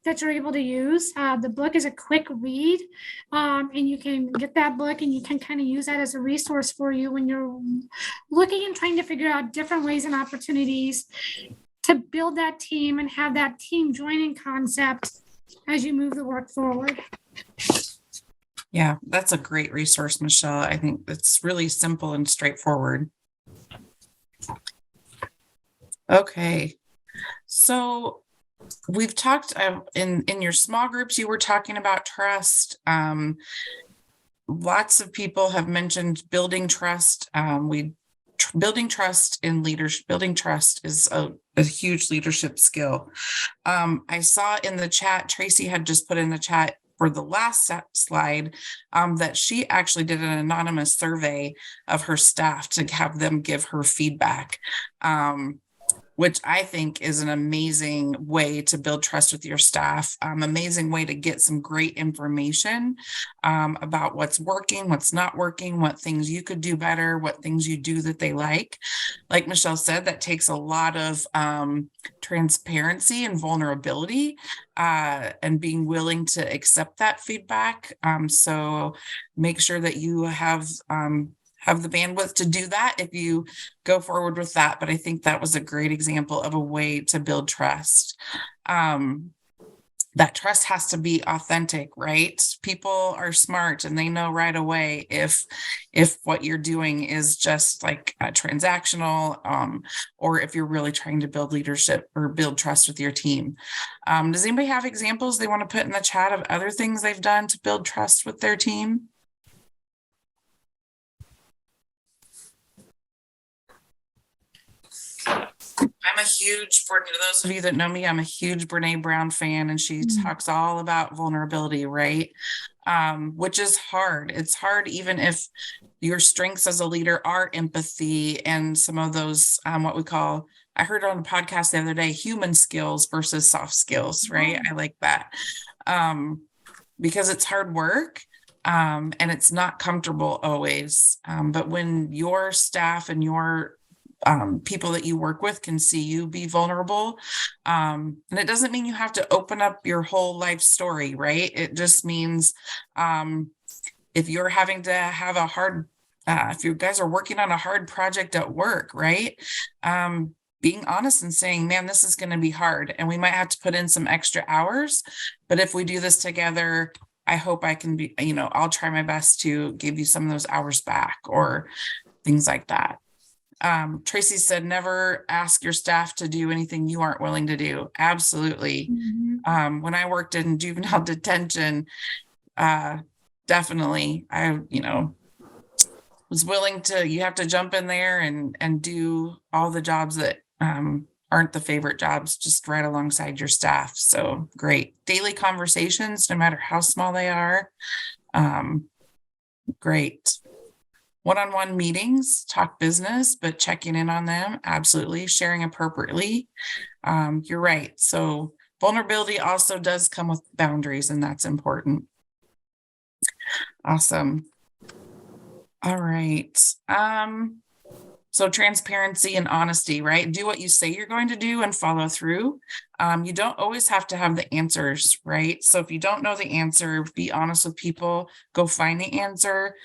that you're able to use. The book is a quick read, and you can get that book and you can kind of use that as a resource for you when you're looking and trying to figure out different ways and opportunities to build that team and have that team joining concept as you move the work forward. Yeah, that's a great resource, Michele. I think it's really simple and straightforward. Okay, so we've talked in your small groups, you were talking about trust. Lots of people have mentioned building trust. Building trust in leadership, building trust is a huge leadership skill. I saw in the chat, Tracy had just put in the chat for the last slide, that she actually did an anonymous survey of her staff to have them give her feedback, which I think is an amazing way to build trust with your staff, amazing way to get some great information about what's working, what's not working, what things you could do better, what things you do that they like. Like Michele said, that takes a lot of transparency and vulnerability, and being willing to accept that feedback. So make sure that you have the bandwidth to do that if you go forward with that. But I think that was a great example of a way to build trust. that trust has to be authentic, right? People are smart and they know right away if what you're doing is just like a transactional, or if you're really trying to build leadership or build trust with your team. Does anybody have examples they want to put in the chat of other things they've done to build trust with their team? I'm a huge, for those of you that know me, I'm a huge Brene Brown fan, and she talks all about vulnerability, right? Which is hard. It's hard even if your strengths as a leader are empathy and some of those, what we call, I heard on a podcast the other day, human skills versus soft skills, right? I like that, because it's hard work. And it's not comfortable always. But when your staff and your people that you work with can see you be vulnerable. And it doesn't mean you have to open up your whole life story, right? It just means if you're having to have a hard, if you guys are working on a hard project at work, right? Being honest and saying, man, this is going to be hard. And we might have to put in some extra hours. But if we do this together, I hope I can be, I'll try my best to give you some of those hours back or things like that. Tracy said, never ask your staff to do anything you aren't willing to do. Absolutely. When I worked in juvenile detention, definitely, I, was willing to, you have to jump in there and do all the jobs that aren't the favorite jobs, just right alongside your staff. So great. Daily conversations, no matter how small they are. Great. One-on-one meetings, talk business, but checking in on them. Absolutely. Sharing appropriately. You're right. So vulnerability also does come with boundaries, and that's important. Awesome. All right. So transparency and honesty, right? Do what you say you're going to do and follow through. You don't always have to have the answers, right? So if you don't know the answer, be honest with people, go find the answer.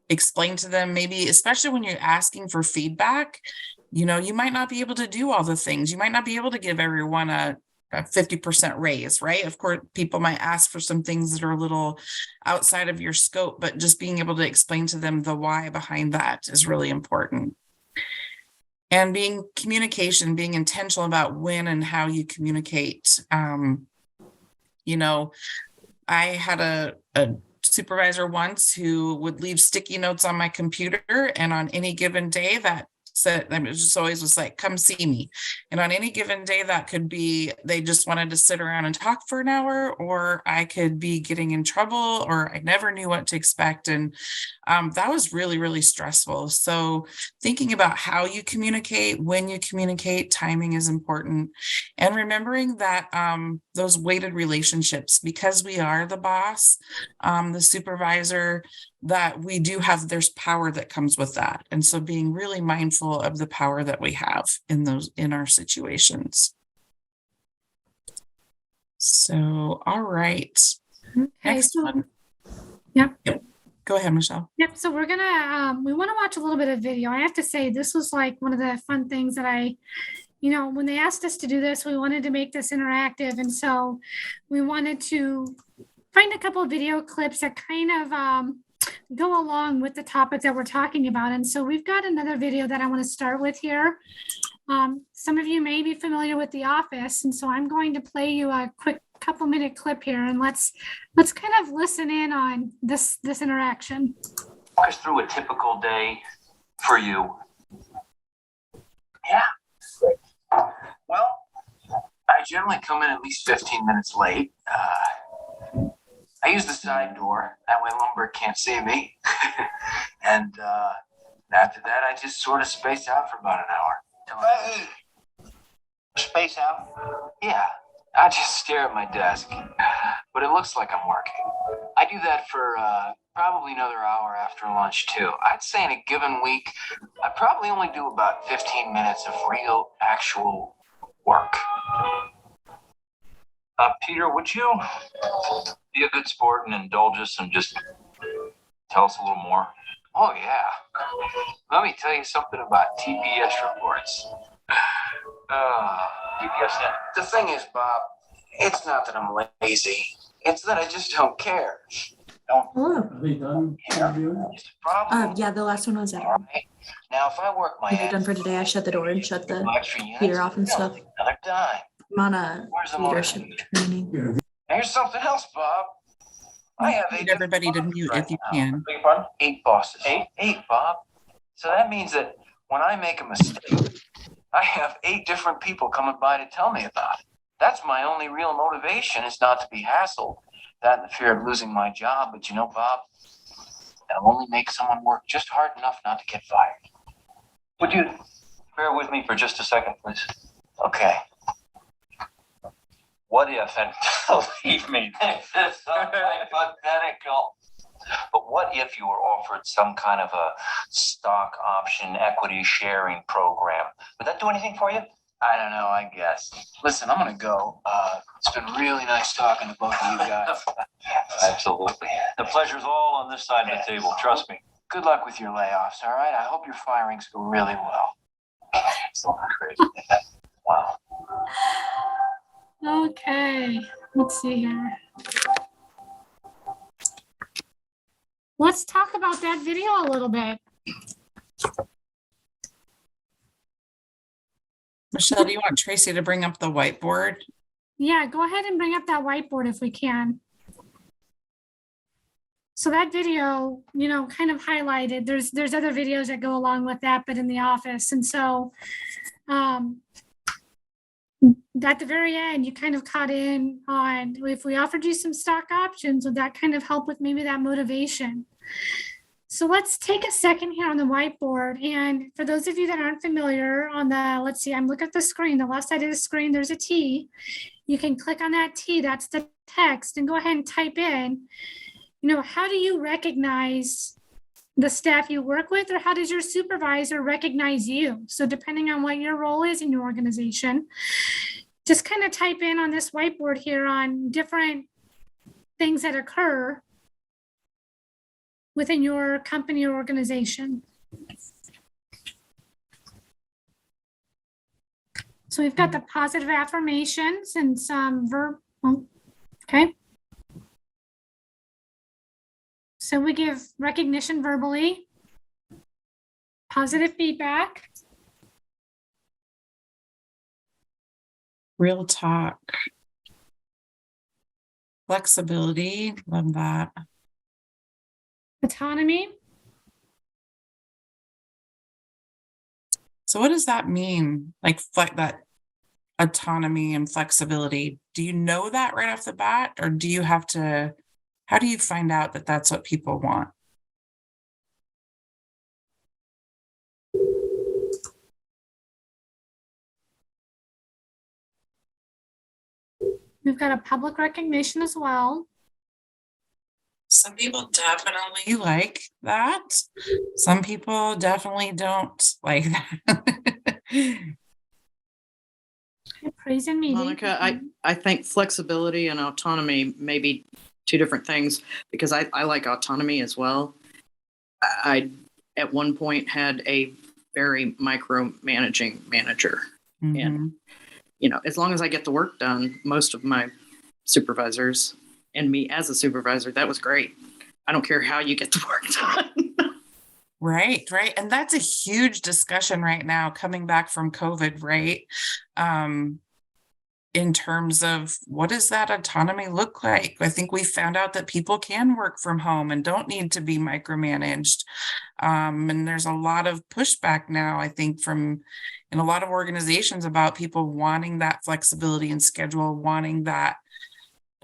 Explain to them, maybe, especially when you're asking for feedback, you might not be able to do all the things. You might not be able to give everyone a 50% raise, right? Of course, people might ask for some things that are a little outside of your scope, but just being able to explain to them the why behind that is really important. And being intentional about when and how you communicate. I had a supervisor once who would leave sticky notes on my computer, and on any given day that said, it just always was like, come see me. And on any given day, that could be they just wanted to sit around and talk for an hour, or I could be getting in trouble, or I never knew what to expect. And that was really, really stressful. So thinking about how you communicate, when you communicate, timing is important. And remembering that those weighted relationships, because we are the boss, the supervisor, that we do have, there's power that comes with that. And so being really mindful of the power that we have in our situations. So, all right. Okay, Next one. Yep. Go ahead, Michele. Yep. So we're gonna we want to watch a little bit of video. I have to say, this was like one of the fun things that when they asked us to do this, we wanted to make this interactive, and so we wanted to find a couple of video clips that kind of go along with the topic that we're talking about. And so we've got another video that I want to start with here. Some of you may be familiar with The Office, and so I'm going to play you a quick couple-minute clip here, and let's kind of listen in on this interaction. Walk us through a typical day for you. Yeah, great. Well, I generally come in at least 15 minutes late. I use the side door. That way lumber can't see me. And after that, I just sort of space out for about an hour. Space out? Yeah. I just stare at my desk. But it looks like I'm working. I do that for probably another hour after lunch, too. I'd say in a given week, I probably only do about 15 minutes of real, actual work. Peter, would you be a good sport and indulge us and just tell us a little more? Oh, yeah. Let me tell you something about TPS reports. TPS? The thing is, Bob, It's not that I'm lazy. It's that I just don't care. Don't Hello. Are they done interviewing? It's a problem. Yeah, the last one was All out. right. Now, if I work my When you're ass done for today, I shut the door and shut the extra units, heater off and you know, stuff. another dime. I'm on a Where's the leadership motivation? training. Yeah. Here's something else, Bob. I have Need 8 everybody to different mute bosses if you right now. can. Beg your pardon? 8 bosses. Eight, Bob. So that means that when I make a mistake, I have 8 different people coming by to tell me about it. That's my only real motivation, is not to be hassled. That and the fear of losing my job. But you know, Bob, that'll only make someone work just hard enough not to get fired. Would you bear with me for just a second, please? Okay. What if, and believe me, this is hypothetical, but what if you were offered some kind of a stock option equity sharing program? Would that do anything for you? I don't know, I guess. Listen, I'm gonna go. It's been really nice talking to both of you guys. Absolutely. The pleasure's all on this side of the table, trust me. Good luck with your layoffs, all right? I hope your firings go really well. So crazy. Wow. Okay, let's see here. Let's talk about that video a little bit. Michele, do you want Tracy to bring up the whiteboard? Yeah, go ahead and bring up that whiteboard if we can. So that video, you know, kind of highlighted, there's other videos that go along with that, but in the office. And so at the very end, you kind of caught in on, if we offered you some stock options, would that kind of help with maybe that motivation? So let's take a second here on the whiteboard. And for those of you that aren't familiar on the, let's see, I'm looking at the screen, the left side of the screen, there's a T. You can click on that T, that's the text, and go ahead and type in, you know, how do you recognize the staff you work with, or how does your supervisor recognize you? So depending on what your role is in your organization, just kind of type in on this whiteboard here on different things that occur within your company or organization. So we've got the positive affirmations and some verb, okay. So we give recognition verbally, positive feedback, Real talk. Flexibility, love that. autonomy. So what does that mean? Like that autonomy and flexibility. Do you know that right off the bat, or do you have to, how do you find out that that's what people want? We've got a public recognition as well. Some people definitely like that. Some people definitely don't like that. Praise and meeting. Monica, I think flexibility and autonomy may be two different things, because I like autonomy as well. I at one point had a very micromanaging manager. Mm-hmm. And, you know, as long as I get the work done, most of my supervisors and me as a supervisor, that was great. I don't care how you get the work done. Right. And that's a huge discussion right now coming back from COVID, right? In terms of what does that autonomy look like? I think we found out that people can work from home and don't need to be micromanaged. And there's a lot of pushback now, I think, from in a lot of organizations about people wanting that flexibility and schedule, wanting that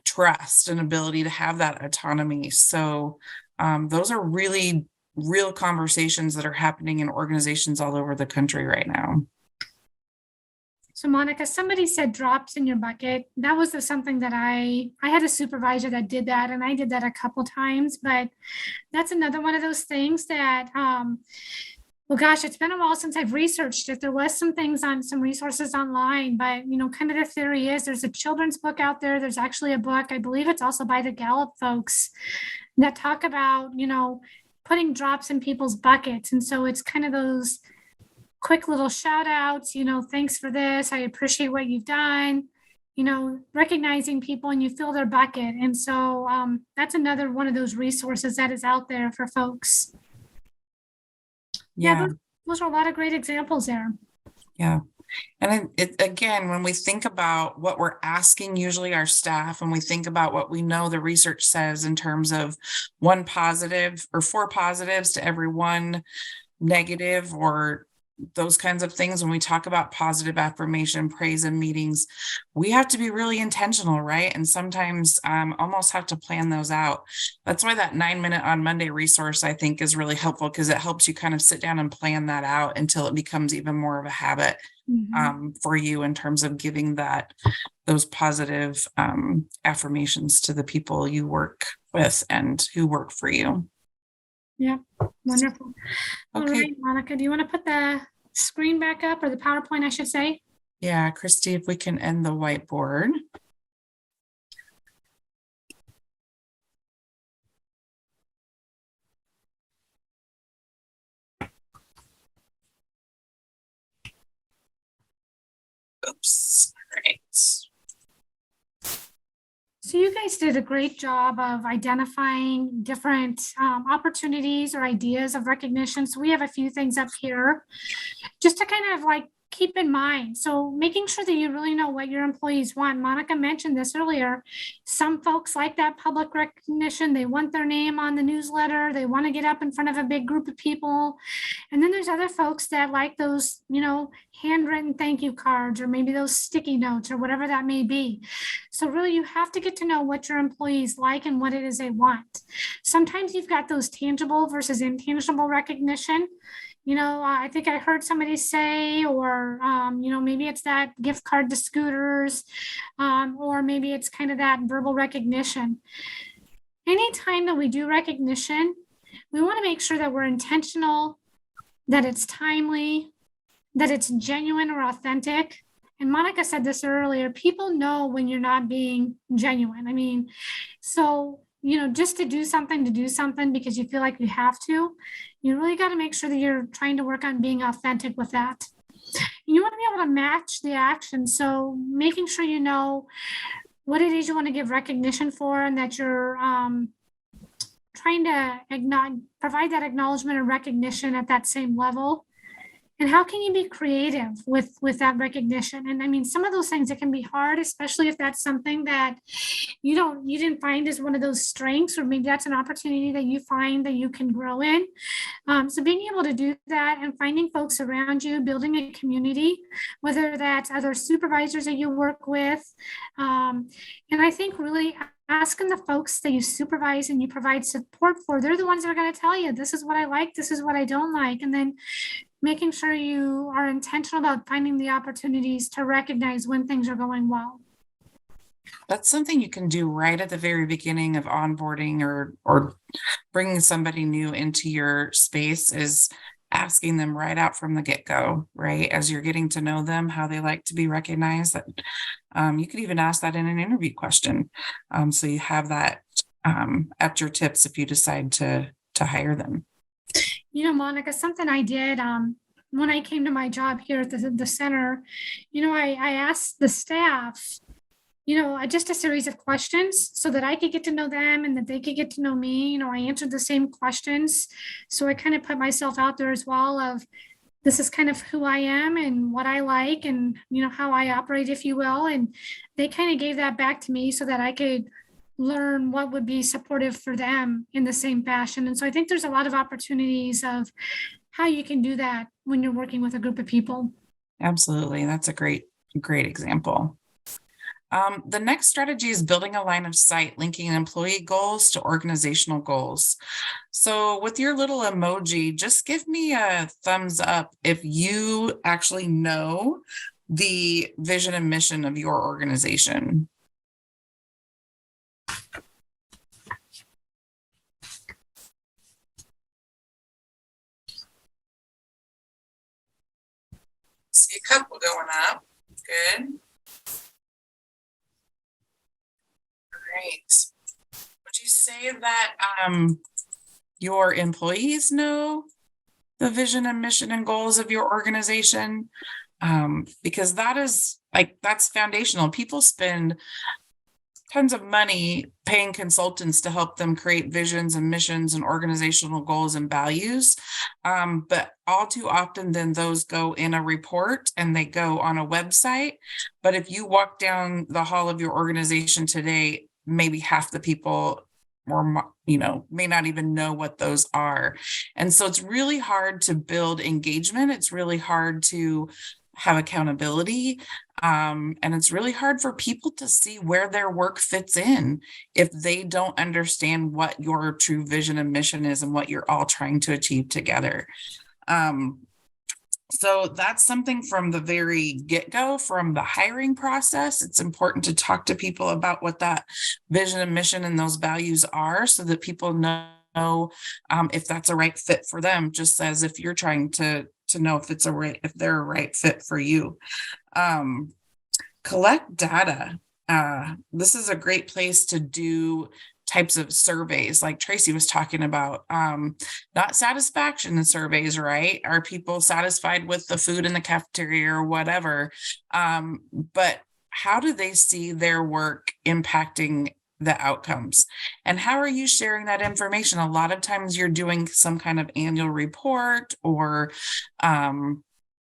trust and ability to have that autonomy. So those are really real conversations that are happening in organizations all over the country right now. So Monica, somebody said drops in your bucket. That was something that I had a supervisor that did that, and I did that a couple times, but that's another one of those things that, well, gosh, it's been a while since I've researched it. There was some things on some resources online, but, you know, kind of the theory is there's a children's book out there. There's actually a book, I believe it's also by the Gallup folks, that talk about, you know, putting drops in people's buckets. And so it's kind of those quick little shout outs, you know, thanks for this. I appreciate what you've done. recognizing people and you fill their bucket. And so that's another one of those resources that is out there for folks. Yeah. Those are a lot of great examples there. Yeah. And again, when we think about what we're asking usually our staff, and we think about what we know the research says in terms of 1 positive or 4 positives to every 1 negative, or those kinds of things, when we talk about positive affirmation, praise in meetings, we have to be really intentional, right? And sometimes almost have to plan those out. That's why that 9-minute on Monday resource, I think, is really helpful, because it helps you kind of sit down and plan that out until it becomes even more of a habit for you in terms of giving those positive affirmations to the people you work with and who work for you. Yeah, wonderful. Okay. All right, Monica, do you want to put the screen back up, or the PowerPoint, I should say? Yeah, Christy, if we can end the whiteboard. Oops. All right. So you guys did a great job of identifying different opportunities or ideas of recognition. So we have a few things up here just to kind of like keep in mind. So making sure that you really know what your employees want. Monica mentioned this earlier. Some folks like that public recognition. They want their name on the newsletter. They want to get up in front of a big group of people. And then there's other folks that like those, handwritten thank you cards, or maybe those sticky notes, or whatever that may be. So really, you have to get to know what your employees like and what it is they want. Sometimes you've got those tangible versus intangible recognition. I think I heard somebody say, or, maybe it's that gift card to Scooters, or maybe it's kind of that verbal recognition. Anytime that we do recognition, we want to make sure that we're intentional, that it's timely, that it's genuine or authentic. And Monica said this earlier, people know when you're not being genuine. So just to do something because you feel like you have to, you really got to make sure that you're trying to work on being authentic with that. And you want to be able to match the action. So making sure you know what it is you want to give recognition for, and that you're trying to provide that acknowledgement and recognition at that same level. And how can you be creative with that recognition? And some of those things, it can be hard, especially if that's something that you didn't find as one of those strengths, or maybe that's an opportunity that you find that you can grow in. So being able to do that and finding folks around you, building a community, whether that's other supervisors that you work with. And I think really asking the folks that you supervise and you provide support for, they're the ones that are going to tell you, this is what I like, this is what I don't like. And then making sure you are intentional about finding the opportunities to recognize when things are going well. That's something you can do right at the very beginning of onboarding or bringing somebody new into your space, is asking them right out from the get-go, right? As you're getting to know them, how they like to be recognized. That you could even ask that in an interview question. So you have that at your tips if you decide to hire them. Monica, something I did when I came to my job here at the center, I asked the staff, just a series of questions so that I could get to know them and that they could get to know me. I answered the same questions. So I kind of put myself out there as well of, this is kind of who I am and what I like and, how I operate, if you will. And they kind of gave that back to me so that I could learn what would be supportive for them in the same fashion. And so I think there's a lot of opportunities of how you can do that when you're working with a group of people. Absolutely. That's a great example. The next strategy is building a line of sight, linking employee goals to organizational goals. So with your little emoji, just give me a thumbs up if you actually know the vision and mission of your organization. See a couple going up. Good. Great. Would you say that your employees know the vision and mission and goals of your organization? Because that is like that's foundational. People spend tons of money paying consultants to help them create visions and missions and organizational goals and values. But all too often, then those go in a report and they go on a website. But if you walk down the hall of your organization today, maybe half the people or, may not even know what those are. And so it's really hard to build engagement. It's really hard to have accountability. And it's really hard for people to see where their work fits in if they don't understand what your true vision and mission is and what you're all trying to achieve together. So that's something from the very get-go, from the hiring process. It's important to talk to people about what that vision and mission and those values are so that people know if that's a right fit for them, just as if you're trying to know if they're a right fit for you. Collect data. This is a great place to do types of surveys like Tracy was talking about. Not satisfaction surveys, right? Are people satisfied with the food in the cafeteria or whatever? But how do they see their work impacting the outcomes? And how are you sharing that information? A lot of times you're doing some kind of annual report or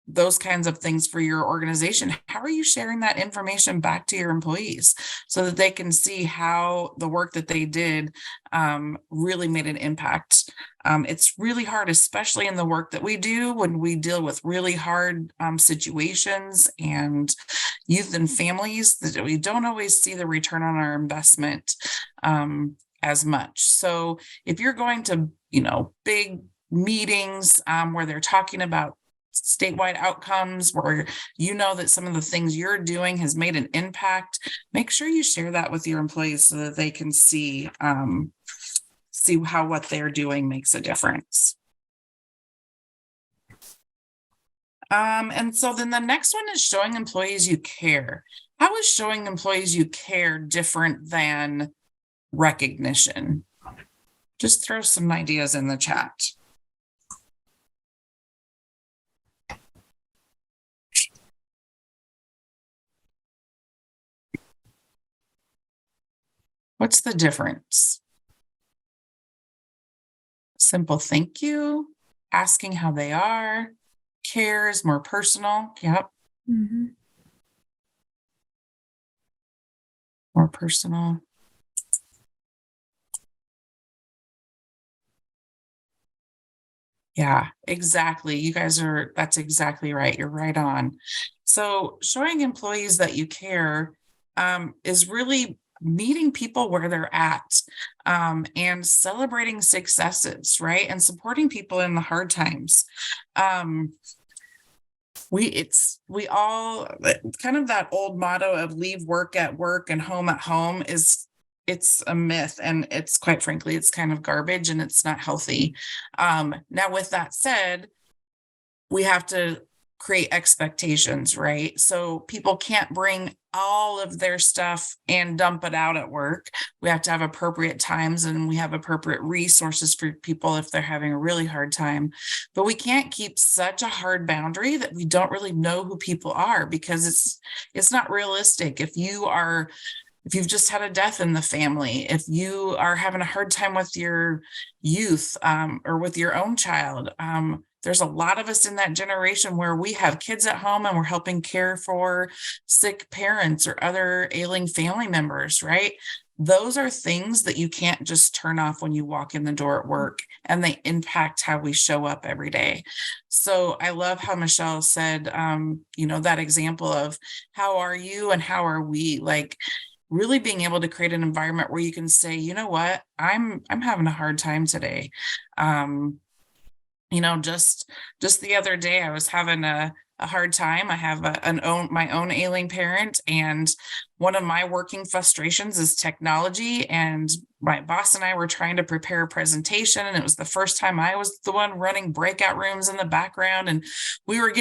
those kinds of things for your organization. How are you sharing that information back to your employees so that they can see how the work that they did really made an impact? It's really hard, especially in the work that we do when we deal with really hard situations and youth and families, that we don't always see the return on our investment as much. So if you're going to, big meetings where they're talking about statewide outcomes, where that some of the things you're doing has made an impact, make sure you share that with your employees so that they can see how what they're doing makes a difference. And so then the next one is showing employees you care. How is showing employees you care different than recognition? Just throw some ideas in the chat. What's the difference? Simple thank you, asking how they are, care is more personal. Yep. Mm-hmm. More personal. Yeah, exactly. You guys that's exactly right. You're right on. So showing employees that you care is really meeting people where they're at and celebrating successes, right? And supporting people in the hard times. We all kind of that old motto of leave work at work and home at home it's a myth, and it's quite frankly, it's kind of garbage and it's not healthy. Now, with that said, we have to create expectations, right? So people can't bring all of their stuff and dump it out at work. We have to have appropriate times and we have appropriate resources for people if they're having a really hard time. But we can't keep such a hard boundary that we don't really know who people are, because it's not realistic. If you've just had a death in the family, if you are having a hard time with your youth or with your own child, there's a lot of us in that generation where we have kids at home and we're helping care for sick parents or other ailing family members, right? Those are things that you can't just turn off when you walk in the door at work, and they impact how we show up every day. So I love how Michele said, that example of how are you and how are we, like, really being able to create an environment where you can say, you know what, I'm having a hard time today. Just the other day, I was having a hard time. I have my own ailing parent, and one of my working frustrations is technology. And my boss and I were trying to prepare a presentation, and it was the first time I was the one running breakout rooms in the background, and we were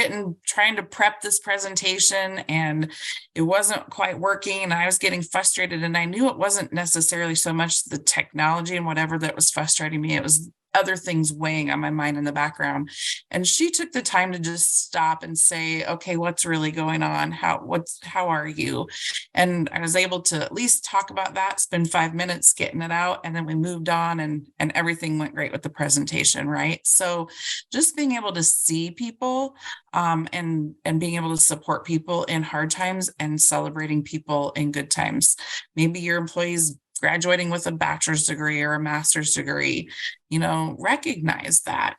trying to prep this presentation, and it wasn't quite working, and I was getting frustrated, and I knew it wasn't necessarily so much the technology and whatever that was frustrating me. It was other things weighing on my mind in the background. And she took the time to just stop and say, okay, what's really going on? How are you? And I was able to at least talk about that, spend 5 minutes getting it out. And then we moved on and everything went great with the presentation, right? So just being able to see people and being able to support people in hard times and celebrating people in good times. Maybe your employees graduating with a bachelor's degree or a master's degree, recognize that,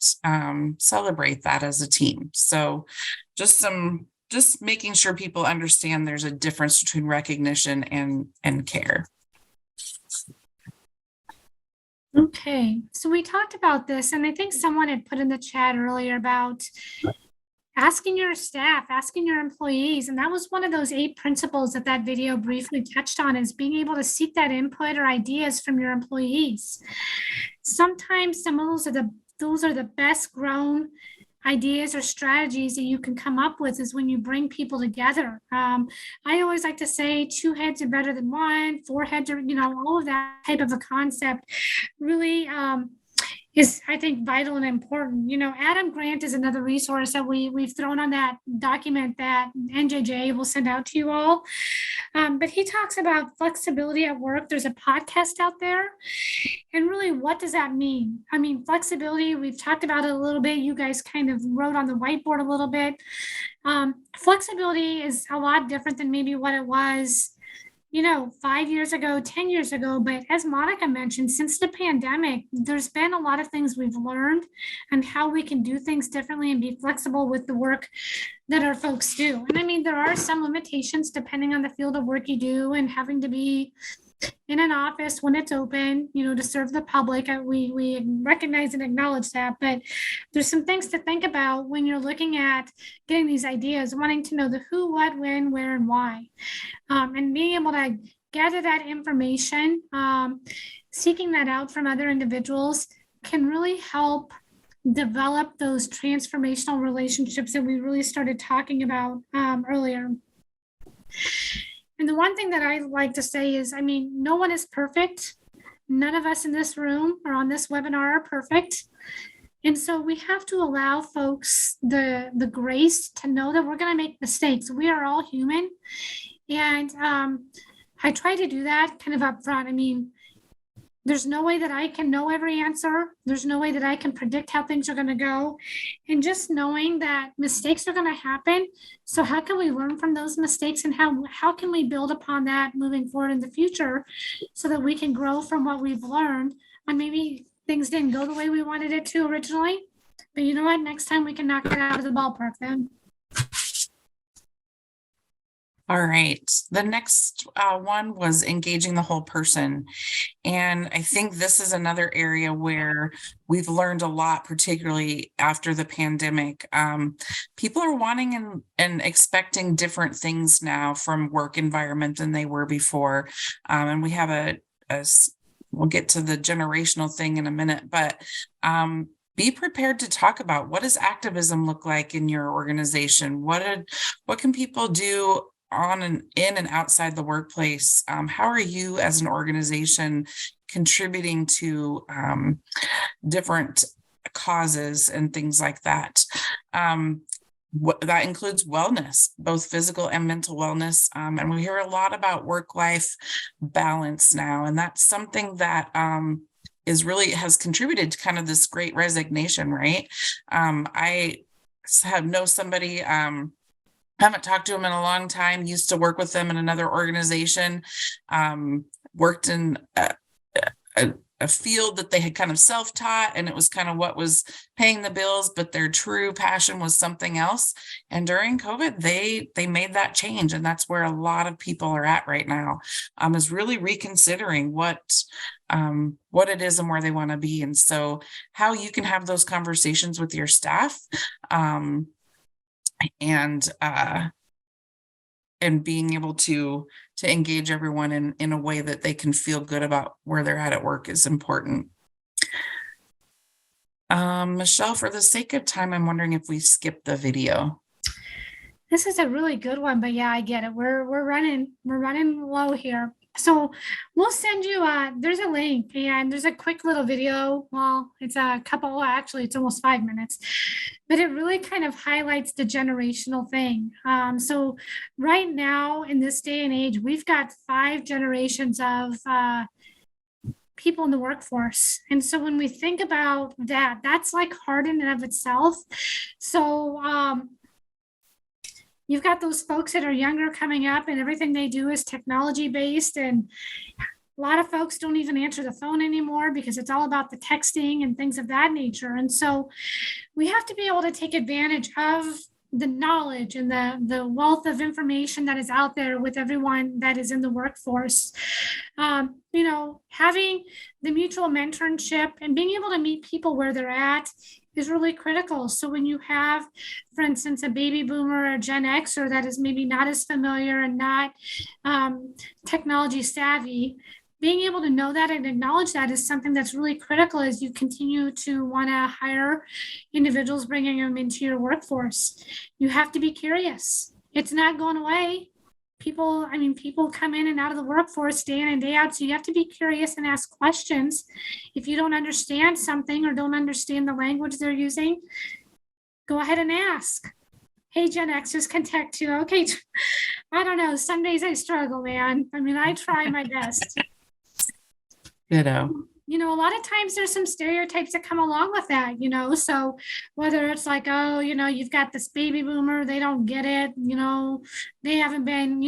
celebrate that as a team. So just making sure people understand there's a difference between recognition and care. Okay, so we talked about this, and I think someone had put in the chat earlier about asking your staff, asking your employees. And that was one of those 8 principles that video briefly touched on, is being able to seek that input or ideas from your employees. Sometimes some of those are the best grown ideas or strategies that you can come up with is when you bring people together. I always like to say 2 heads are better than 1, 4 heads are, all of that type of a concept really is, I think, vital and important. Adam Grant is another resource that we've thrown on that document that NJJ will send out to you all. But he talks about flexibility at work. There's a podcast out there. And really, what does that mean? I mean, flexibility, we've talked about it a little bit. You guys kind of wrote on the whiteboard a little bit. Flexibility is a lot different than maybe what it was 5 years ago, 10 years ago. But as Monica mentioned, since the pandemic, there's been a lot of things we've learned and how we can do things differently and be flexible with the work that our folks do. And I mean, there are some limitations depending on the field of work you do and having to be in an office when it's open, to serve the public. We recognize and acknowledge that, but there's some things to think about when you're looking at getting these ideas, wanting to know the who, what, when, where, and why, and being able to gather that information, seeking that out from other individuals can really help develop those transformational relationships that we really started talking about earlier. And the one thing that I like to say is, no one is perfect. None of us in this room or on this webinar are perfect. And so we have to allow folks the grace to know that we're going to make mistakes. We are all human. And I try to do that kind of up front. There's no way that I can know every answer. There's no way that I can predict how things are going to go. And just knowing that mistakes are going to happen. So how can we learn from those mistakes, and how can we build upon that moving forward in the future so that we can grow from what we've learned? And maybe things didn't go the way we wanted it to originally, but you know what? Next time we can knock it out of the ballpark then. All right. The next one was engaging the whole person. And I think this is another area where we've learned a lot, particularly after the pandemic. People are wanting and expecting different things now from work environment than they were before. And we have we'll get to the generational thing in a minute, but be prepared to talk about, what does activism look like in your organization? What can people do on and in and outside the workplace? How are you as an organization contributing to different causes and things like that? That includes wellness, both physical and mental wellness. And we hear a lot about work-life balance now, and that's something that has contributed to kind of this great resignation, right? I know somebody, haven't talked to him in a long time, used to work with them in another organization, worked in a field that they had kind of self-taught, and it was kind of what was paying the bills, but their true passion was something else. And during COVID, they made that change. And that's where a lot of people are at right now, is really reconsidering what it is and where they want to be. And so how you can have those conversations with your staff, and being able to engage everyone in a way that they can feel good about where they're at work is important. Michele, for the sake of time, I'm wondering if we skip the video. This is a really good one, but yeah, I get it. We're running low here. So we'll send you, there's a link and there's a quick little video. Well, it's a couple, actually, it's almost 5 minutes, but it really kind of highlights the generational thing. So right now in this day and age, we've got 5 generations of people in the workforce. And so when we think about that, that's like hard in and of itself. So, you've got those folks that are younger coming up and everything they do is technology based, and a lot of folks don't even answer the phone anymore because it's all about the texting and things of that nature. And so we have to be able to take advantage of the knowledge and the wealth of information that is out there with everyone that is in the workforce. Having the mutual mentorship and being able to meet people where they're at is really critical. So when you have, for instance, a baby boomer or a Gen Xer that is maybe not as familiar and not technology savvy, being able to know that and acknowledge that is something that's really critical as you continue to want to hire individuals, bringing them into your workforce. You have to be curious. It's not going away. People come in and out of the workforce day in and day out. So you have to be curious and ask questions. If you don't understand something or don't understand the language they're using, go ahead and ask. Hey, Gen Xers can text you. Okay, I don't know. Some days I struggle, man. I try my best. Ditto. A lot of times there's some stereotypes that come along with that, so whether it's like, oh, you've got this baby boomer, they don't get it, they haven't been,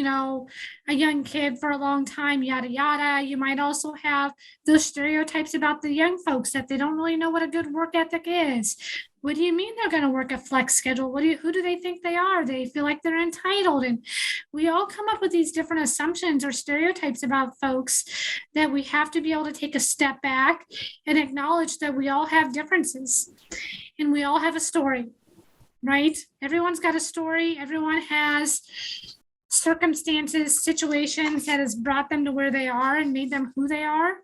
a young kid for a long time, yada, yada. You might also have those stereotypes about the young folks that they don't really know what a good work ethic is. What do you mean they're going to work a flex schedule? Who do they think they are? They feel like they're entitled. And we all come up with these different assumptions or stereotypes about folks that we have to be able to take a step back and acknowledge that we all have differences and we all have a story, right? Everyone's got a story. Everyone has circumstances, situations that has brought them to where they are and made them who they are.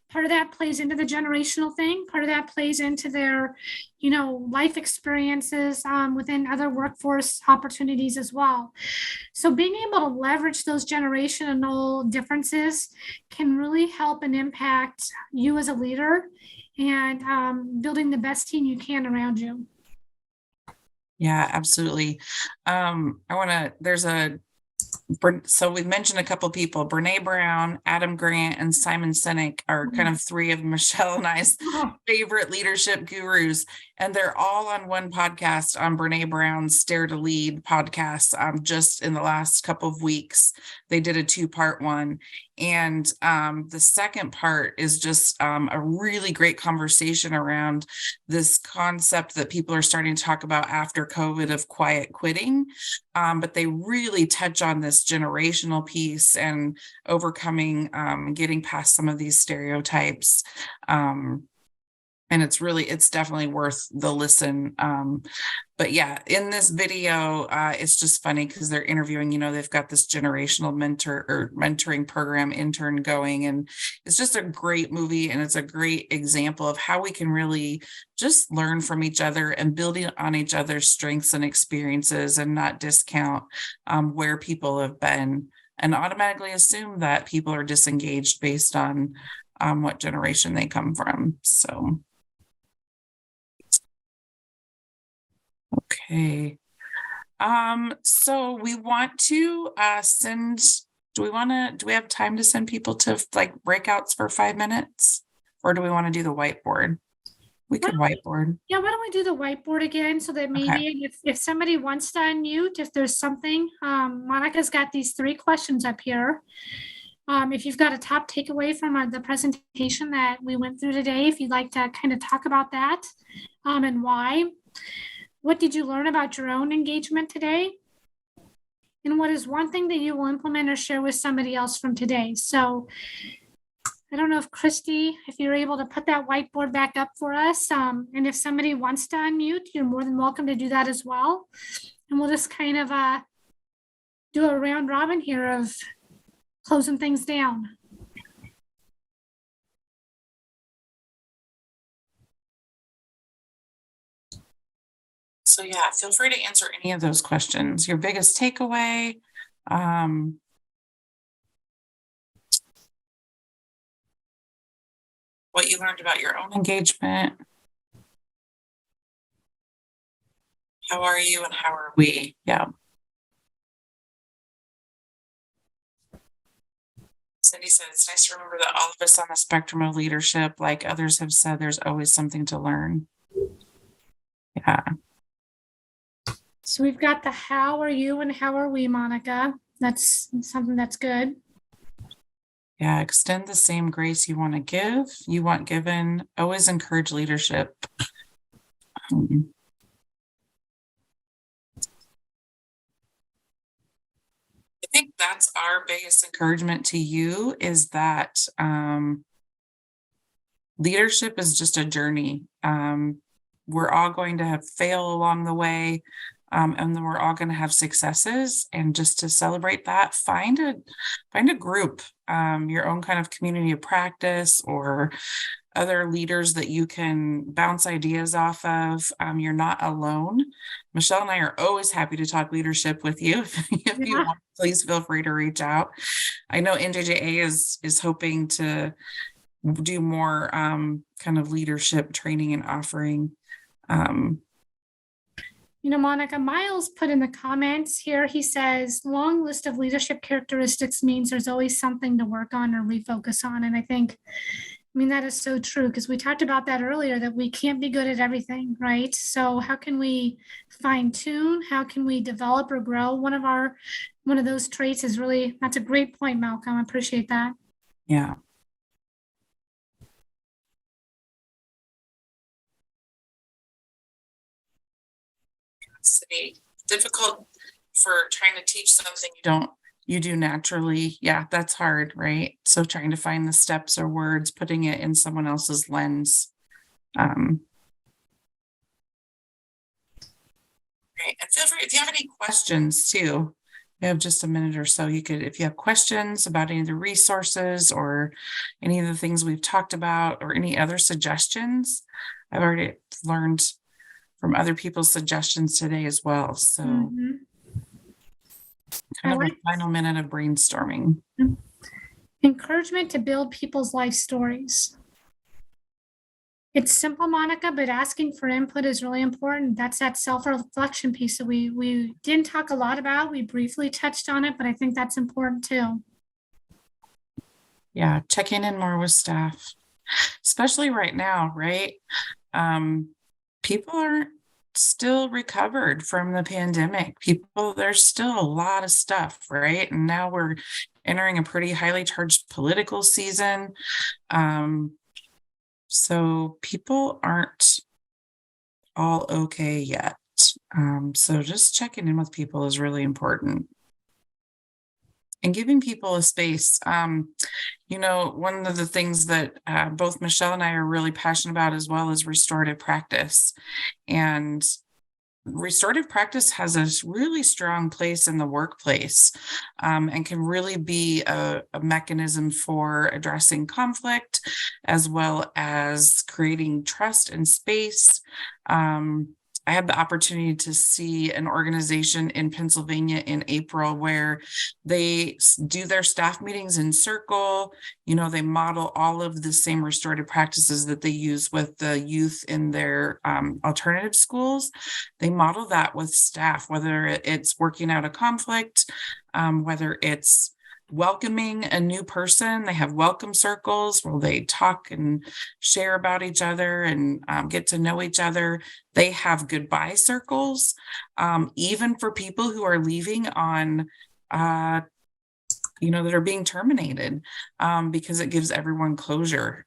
Part of that plays into the generational thing. Part of that plays into their, life experiences within other workforce opportunities as well. So being able to leverage those generational differences can really help and impact you as a leader and building the best team you can around you. Yeah, absolutely. So we've mentioned a couple of people, Brene Brown, Adam Grant, and Simon Sinek are kind of 3 of Michele and I's favorite leadership gurus. And they're all on one podcast on Brene Brown's Dare to Lead podcast. Just in the last couple of weeks, they did a 2-part one. And the second part is just a really great conversation around this concept that people are starting to talk about after COVID of quiet quitting. But they really touch on this generational piece and overcoming, getting past some of these stereotypes. And it's definitely worth the listen. But yeah, in this video, it's just funny because they're interviewing, they've got this generational mentoring program intern going, and it's just a great movie. And it's a great example of how we can really just learn from each other and building on each other's strengths and experiences and not discount where people have been and automatically assume that people are disengaged based on what generation they come from. So. Okay. So we want to do we have time to send people to like breakouts for 5 minutes, or do we want to do the whiteboard? We could whiteboard. Yeah, why don't we do the whiteboard again so that maybe if somebody wants to unmute, if there's something, Monica's got these 3 questions up here. If you've got a top takeaway from the presentation that we went through today, if you'd like to kind of talk about that and why. What did you learn about your own engagement today? And what is one thing that you will implement or share with somebody else from today? So I don't know if Christy, if you're able to put that whiteboard back up for us. And if somebody wants to unmute, you're more than welcome to do that as well. And we'll just kind of do a round robin here of closing things down. So yeah, feel free to answer any of those questions. Your biggest takeaway. what you learned about your own engagement. How are you and how are we? Yeah. Cindy said, it's nice to remember that all of us on the spectrum of leadership, like others have said, there's always something to learn. Yeah. So we've got the how are you and how are we, Monica? That's something that's good. Yeah. Extend the same grace you want to give, you want given. Always encourage leadership. I think that's our biggest encouragement to you is that leadership is just a journey. We're all going to have fail along the way, and then we're all going to have successes. And just to celebrate that, find a group, your own kind of community of practice or other leaders that you can bounce ideas off of. You're not alone. Michele and I are always happy to talk leadership with you. If you want, please feel free to reach out. I know NJJA is hoping to do more kind of leadership training and offering. Monica, Miles put in the comments here, he says, long list of leadership characteristics means there's always something to work on or refocus on. And I think, that is so true because we talked about that earlier, that we can't be good at everything, right? So how can we fine tune? How can we develop or grow? One of those traits is really, that's a great point, Malcolm. I appreciate that. Yeah. It's difficult for trying to teach something you do naturally. Yeah, that's hard, right? So trying to find the steps or words, putting it in someone else's lens. Right. And feel free, if you have any questions too, we have just a minute or so. If you have questions about any of the resources or any of the things we've talked about or any other suggestions, I've already learned from other people's suggestions today as well. So kind of a final minute of brainstorming. Encouragement to build people's life stories. It's simple, Monica, but asking for input is really important. That's that self-reflection piece that we didn't talk a lot about. We briefly touched on it, but I think that's important too. Yeah, checking in more with staff, especially right now, right? People aren't still recovered from the pandemic. There's still a lot of stuff, right? And now we're entering a pretty highly charged political season. So people aren't all okay yet. So just checking in with people is really important. And giving people a space. One of the things that both Michele and I are really passionate about as well is restorative practice. And restorative practice has a really strong place in the workplace and can really be a mechanism for addressing conflict as well as creating trust and space. I had the opportunity to see an organization in Pennsylvania in April where they do their staff meetings in circle. They model all of the same restorative practices that they use with the youth in their alternative schools. They model that with staff, whether it's working out a conflict, whether it's welcoming a new person. They have welcome circles where they talk and share about each other and get to know each other. They have goodbye circles, even for people who are leaving on, that are being terminated, because it gives everyone closure.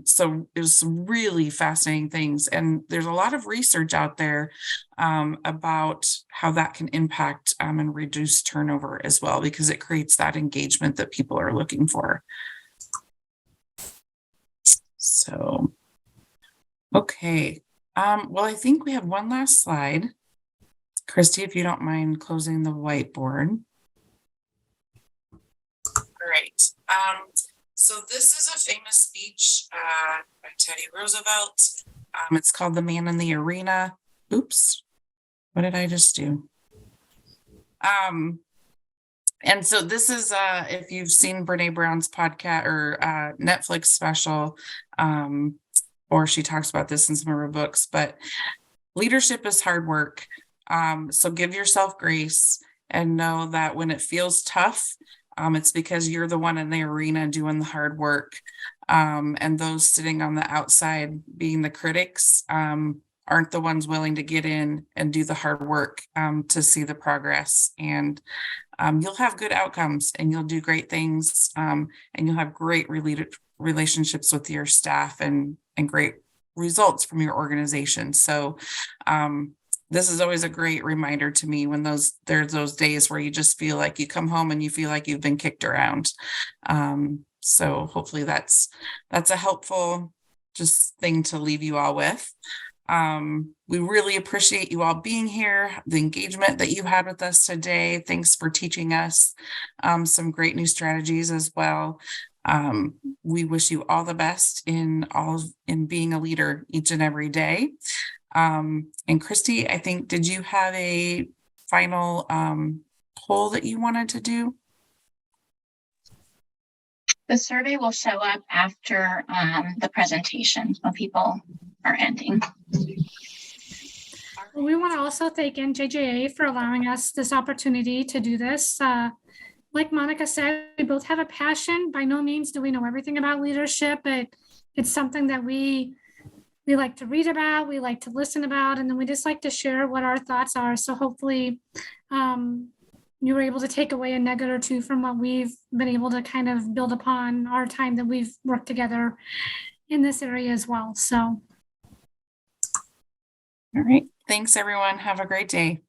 So it was some really fascinating things. And there's a lot of research out there about how that can impact and reduce turnover as well, because it creates that engagement that people are looking for. So, okay. Well, I think we have one last slide. Christy, if you don't mind closing the whiteboard. All right. So this is a famous speech by Teddy Roosevelt. It's called The Man in the Arena. Oops. What did I just do? And so this is, if you've seen Brene Brown's podcast or Netflix special, or she talks about this in some of her books, but leadership is hard work. So give yourself grace and know that when it feels tough, it's because you're the one in the arena doing the hard work. And those sitting on the outside being the critics aren't the ones willing to get in and do the hard work to see the progress. And you'll have good outcomes and you'll do great things, and you'll have great relationships with your staff and great results from your organization. So this is always a great reminder to me when there's those days where you just feel like you come home and you feel like you've been kicked around. So hopefully that's a helpful just thing to leave you all with. We really appreciate you all being here, the engagement that you had with us today. Thanks for teaching us some great new strategies as well. We wish you all the best in being a leader each and every day. And Christy, I think, did you have a final poll that you wanted to do? The survey will show up after the presentation when people are ending. We want to also thank NJJA for allowing us this opportunity to do this. Like Monica said, we both have a passion. By no means do we know everything about leadership, but it's something that we like to read about, we like to listen about, and then we just like to share what our thoughts are. So hopefully you were able to take away a nugget or two from what we've been able to kind of build upon our time that we've worked together in this area as well. So. All right. Thanks, everyone. Have a great day.